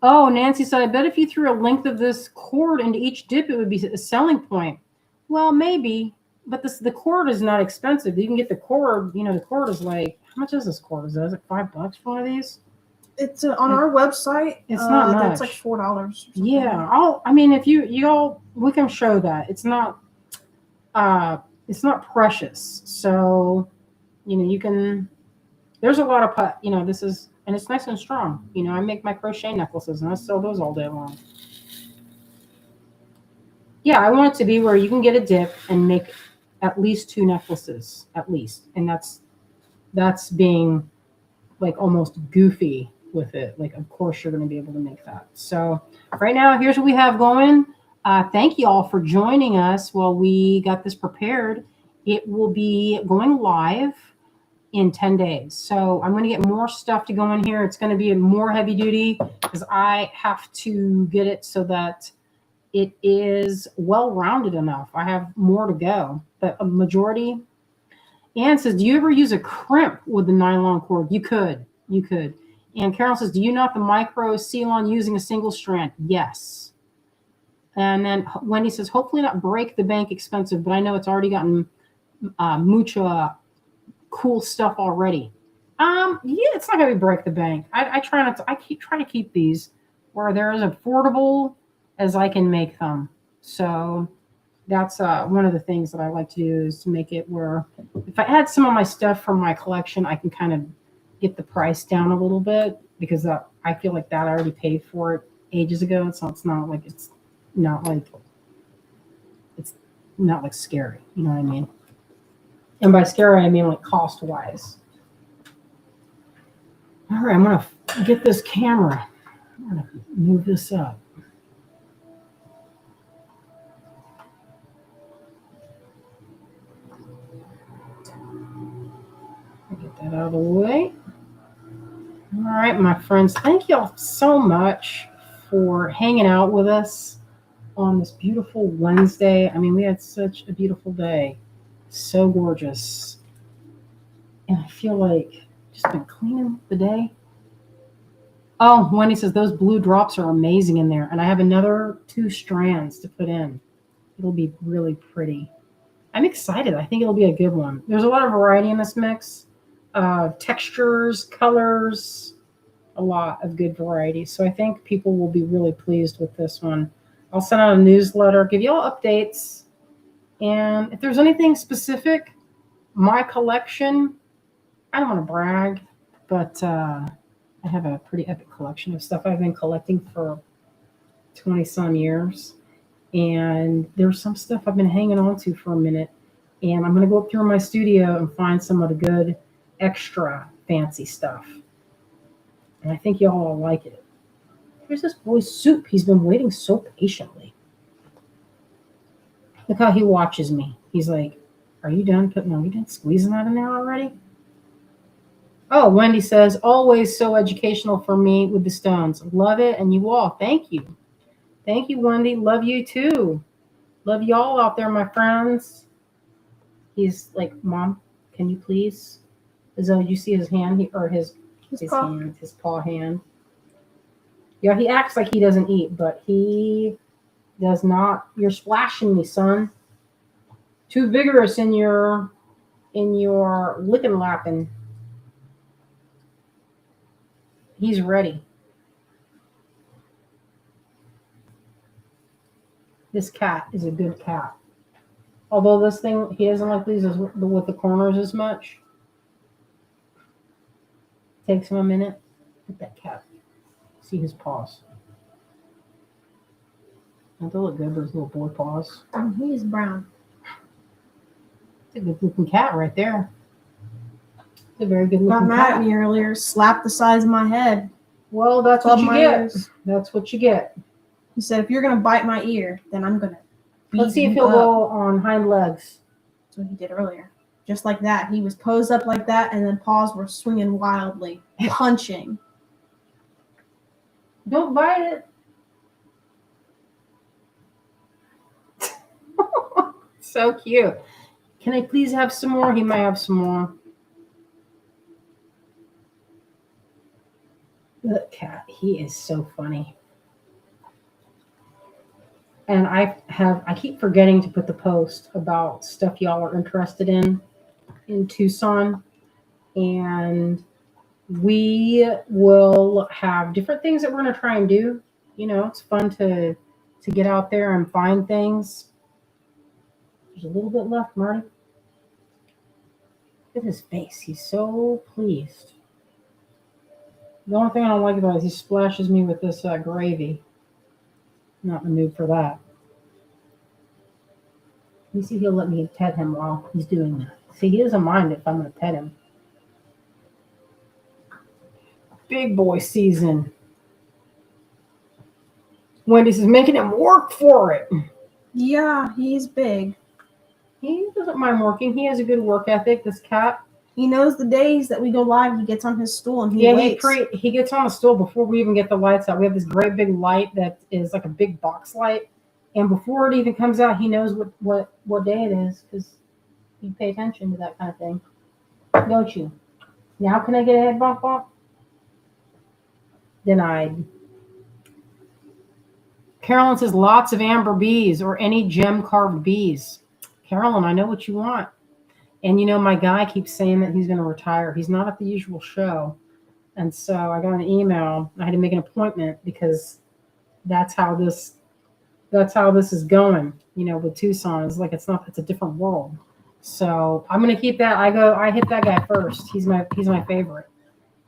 Oh, Nancy said, I bet if you threw a length of this cord into each dip, it would be a selling point. Well, maybe, but the cord is not expensive. You can get the cord, you know, the cord is like, how much is this cord? Is it $5 for one of these? It's on our website. It's not much. That's like $4. Yeah. I mean, if you all, we can show that. It's not precious. So, you know, you can, there's a lot of, you know, this is, and it's nice and strong. You know, I make my crochet necklaces and I sell those all day long. Yeah, I want it to be where you can get a dip and make at least 2 necklaces, at least. And that's being like almost goofy. with it. Like, of course, you're going to be able to make that. So, right now, here's what we have going. Thank you all for joining us while we got this prepared. It will be going live in 10 days. So, I'm going to get more stuff to go in here. It's going to be more heavy duty because I have to get it so that it is well rounded enough. I have more to go, but a majority. Ann says, do you ever use a crimp with the nylon cord? You could. And Carol says, do you knot the micro seal on using a single strand? Yes. And then Wendy says, hopefully not break the bank expensive, but I know it's already gotten mucha cool stuff already. Yeah, it's not going to break the bank. I try not to. Try to keep these where they're as affordable as I can make them. So that's one of the things that I like to do is to make it where if I add some of my stuff from my collection, I can kind of get the price down a little bit because I feel like that I already paid for it ages ago. It's not like scary. You know what I mean? And by scary, I mean like cost wise. All right, I'm gonna get this camera. I'm gonna move this up. Get that out of the way. All right, my friends, thank y'all so much for hanging out with us on this beautiful Wednesday. I mean, we had such a beautiful day. So gorgeous. And I feel like just been cleaning the day. Oh, Wendy says those blue drops are amazing in there. And I have another 2 strands to put in. It'll be really pretty. I'm excited. I think it'll be a good one. There's a lot of variety in this mix. Textures, colors, a lot of good variety. So I think people will be really pleased with this one. I'll send out a newsletter, give you all updates. And if there's anything specific, my collection, I don't want to brag, but I have a pretty epic collection of stuff I've been collecting for 20 some years. And there's some stuff I've been hanging on to for a minute. And I'm going to go up through my studio and find some of the good extra fancy stuff. And I think y'all will like it. Here's this boy's soup. He's been waiting so patiently. Look how he watches me. He's like, are you done squeezing that in there already? Oh, Wendy says, always so educational for me with the stones. Love it. And you all, thank you. Thank you, Wendy. Love you too. Love y'all out there, my friends. He's like, Mom, can you please? As though you see his hand, his paw hand. Yeah, he acts like he doesn't eat, but he does not. You're splashing me, son. Too vigorous in your licking lapping. He's ready. This cat is a good cat. Although this thing, he doesn't like these with the corners as much. Takes him a minute. Look at that cat. See his paws. Don't they look good, those little boy paws? He is brown. It's a good looking cat right there. It's a very good looking cat. Got mad at me earlier, slapped the size of my head. Well, that's what you get. That's what you get. He said, if you're going to bite my ear, then I'm going to beat Let's see if you he'll up. go on hind legs. That's what he did earlier. Just like that. He was posed up like that, and then paws were swinging wildly, punching. Don't bite it. So cute. Can I please have some more? He might have some more. Look, cat. He is so funny. And I keep forgetting to put the post about stuff y'all are interested in Tucson. And we will have different things that we're going to try and do. You know, it's fun to get out there and find things. There's a little bit left, Marty. Look at his face. He's so pleased. The only thing I don't like about it is he splashes me with this gravy. Not in the mood for that. You see, he'll let me pet him while he's doing that. See, he doesn't mind if I'm going to pet him. big boy season. Wendy says making him work for it. Yeah, he's big. He doesn't mind working. He has a good work ethic. This cat. He knows the days that we go live. He gets on his stool and he Yeah, waits. he gets on the stool before we even get the lights out. We have this great big light that is like a big box light, and before it even comes out, he knows what day it is because you pay attention to that kind of thing, don't you? Now can I get a head bump bump? Denied. Carolyn says lots of amber bees or any gem carved bees. Carolyn, I know what you want. And my guy keeps saying that he's going to retire. He's not at the usual show. And so I got an email. I had to make an appointment because that's how this is going, with Tucson. It's like it's a different world. So I'm going to keep that. I hit that guy first. He's my favorite.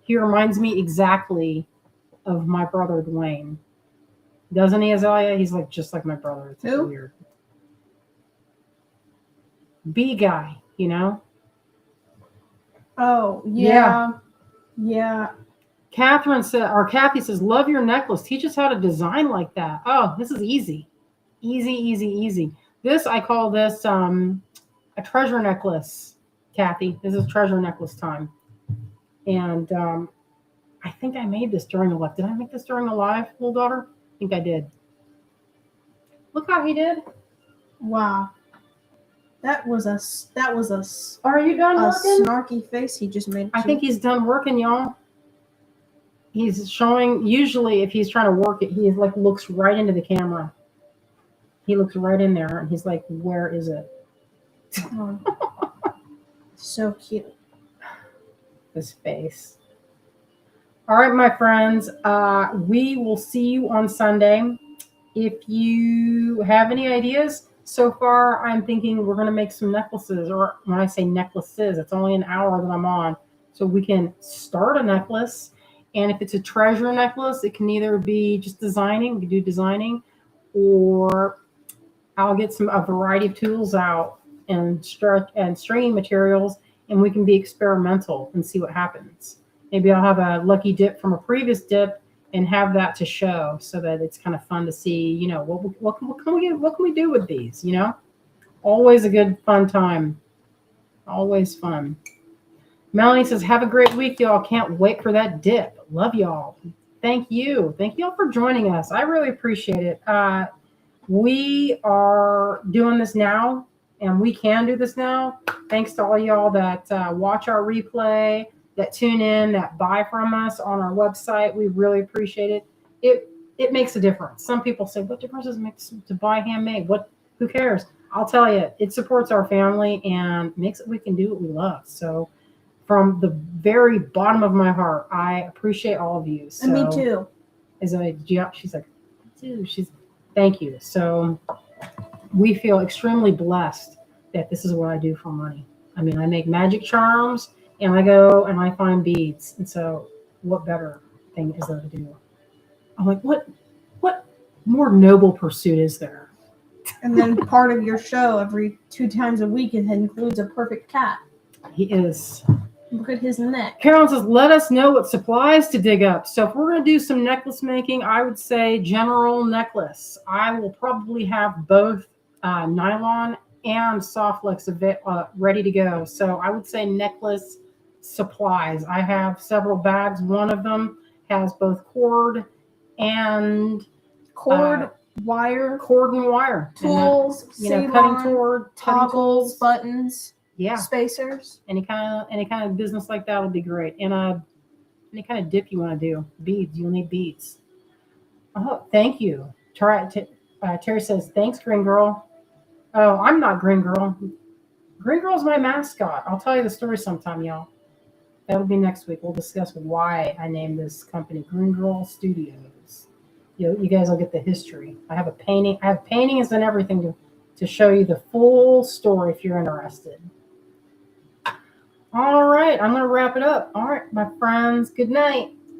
He reminds me exactly of my brother Dwayne. Doesn't he, Azalea? He's just like my brother. It's Who? weird. Bee guy, Oh, yeah. Yeah. Kathy says, love your necklace. Teach us how to design like that. Oh, this is easy. Easy. I call this a treasure necklace, Kathy. This is treasure necklace time. And I think I made this during a live. Did I make this during a live, little daughter? I think I did. Look how he did. Wow. That was a Are you done working? snarky face he just made. I think he's done working, y'all. He's showing, usually if he's trying to work it, he looks right into the camera. He looks right in there and he's like, where is it? Oh. So cute. His face. All right, my friends, we will see you on Sunday. If you have any ideas, so far I'm thinking we're going to make some necklaces, or when I say necklaces, it's only an hour that I'm on. So we can start a necklace. And if it's a treasure necklace, it can either be just designing, we can do designing, or I'll get a variety of tools out and stringing materials, and we can be experimental and see what happens. Maybe I'll have a lucky dip from a previous dip and have that to show, so that it's kind of fun to see, what can we do with these, Always a good fun time. Always fun. Melanie says, have a great week, y'all. Can't wait for that dip. Love y'all. Thank you. Thank y'all for joining us. I really appreciate it. We are doing this now, and we can do this now. Thanks to all y'all that watch our replay, that tune in, that buy from us on our website. We really appreciate it. It makes a difference. Some people say, what difference does it make to buy handmade? Who cares? I'll tell you, it supports our family and makes it we can do what we love. So from the very bottom of my heart, I appreciate all of you. So, and me too. She's like, dude, thank you. So we feel extremely blessed that this is what I do for money. I mean, I make magic charms, and I go and I find beads. And so what better thing is there to do? I'm like, what more noble pursuit is there? And then part of your show every 2 times a week, it includes a perfect cat. He is. Look at his neck. Carolyn says, let us know what supplies to dig up. So if we're going to do some necklace making, I would say general necklace. I will probably have both nylon and soft flex ready to go. So I would say necklace supplies. I have several bags. One of them has both cord and wire, tools, tools, cutting cord, toggles, buttons, spacers. Any kind of business like that would be great. And any kind of dip you want to do, beads. You'll need beads. Oh, thank you. Terry says, thanks, Green Girl. Oh, I'm not Green Girl. Green Girl's my mascot. I'll tell you the story sometime, y'all. That'll be next week. We'll discuss why I named this company Greengirlstudios. You guys will get the history. I have paintings and everything to show you the full story if you're interested. All right, I'm going to wrap it up. All right, my friends, good night.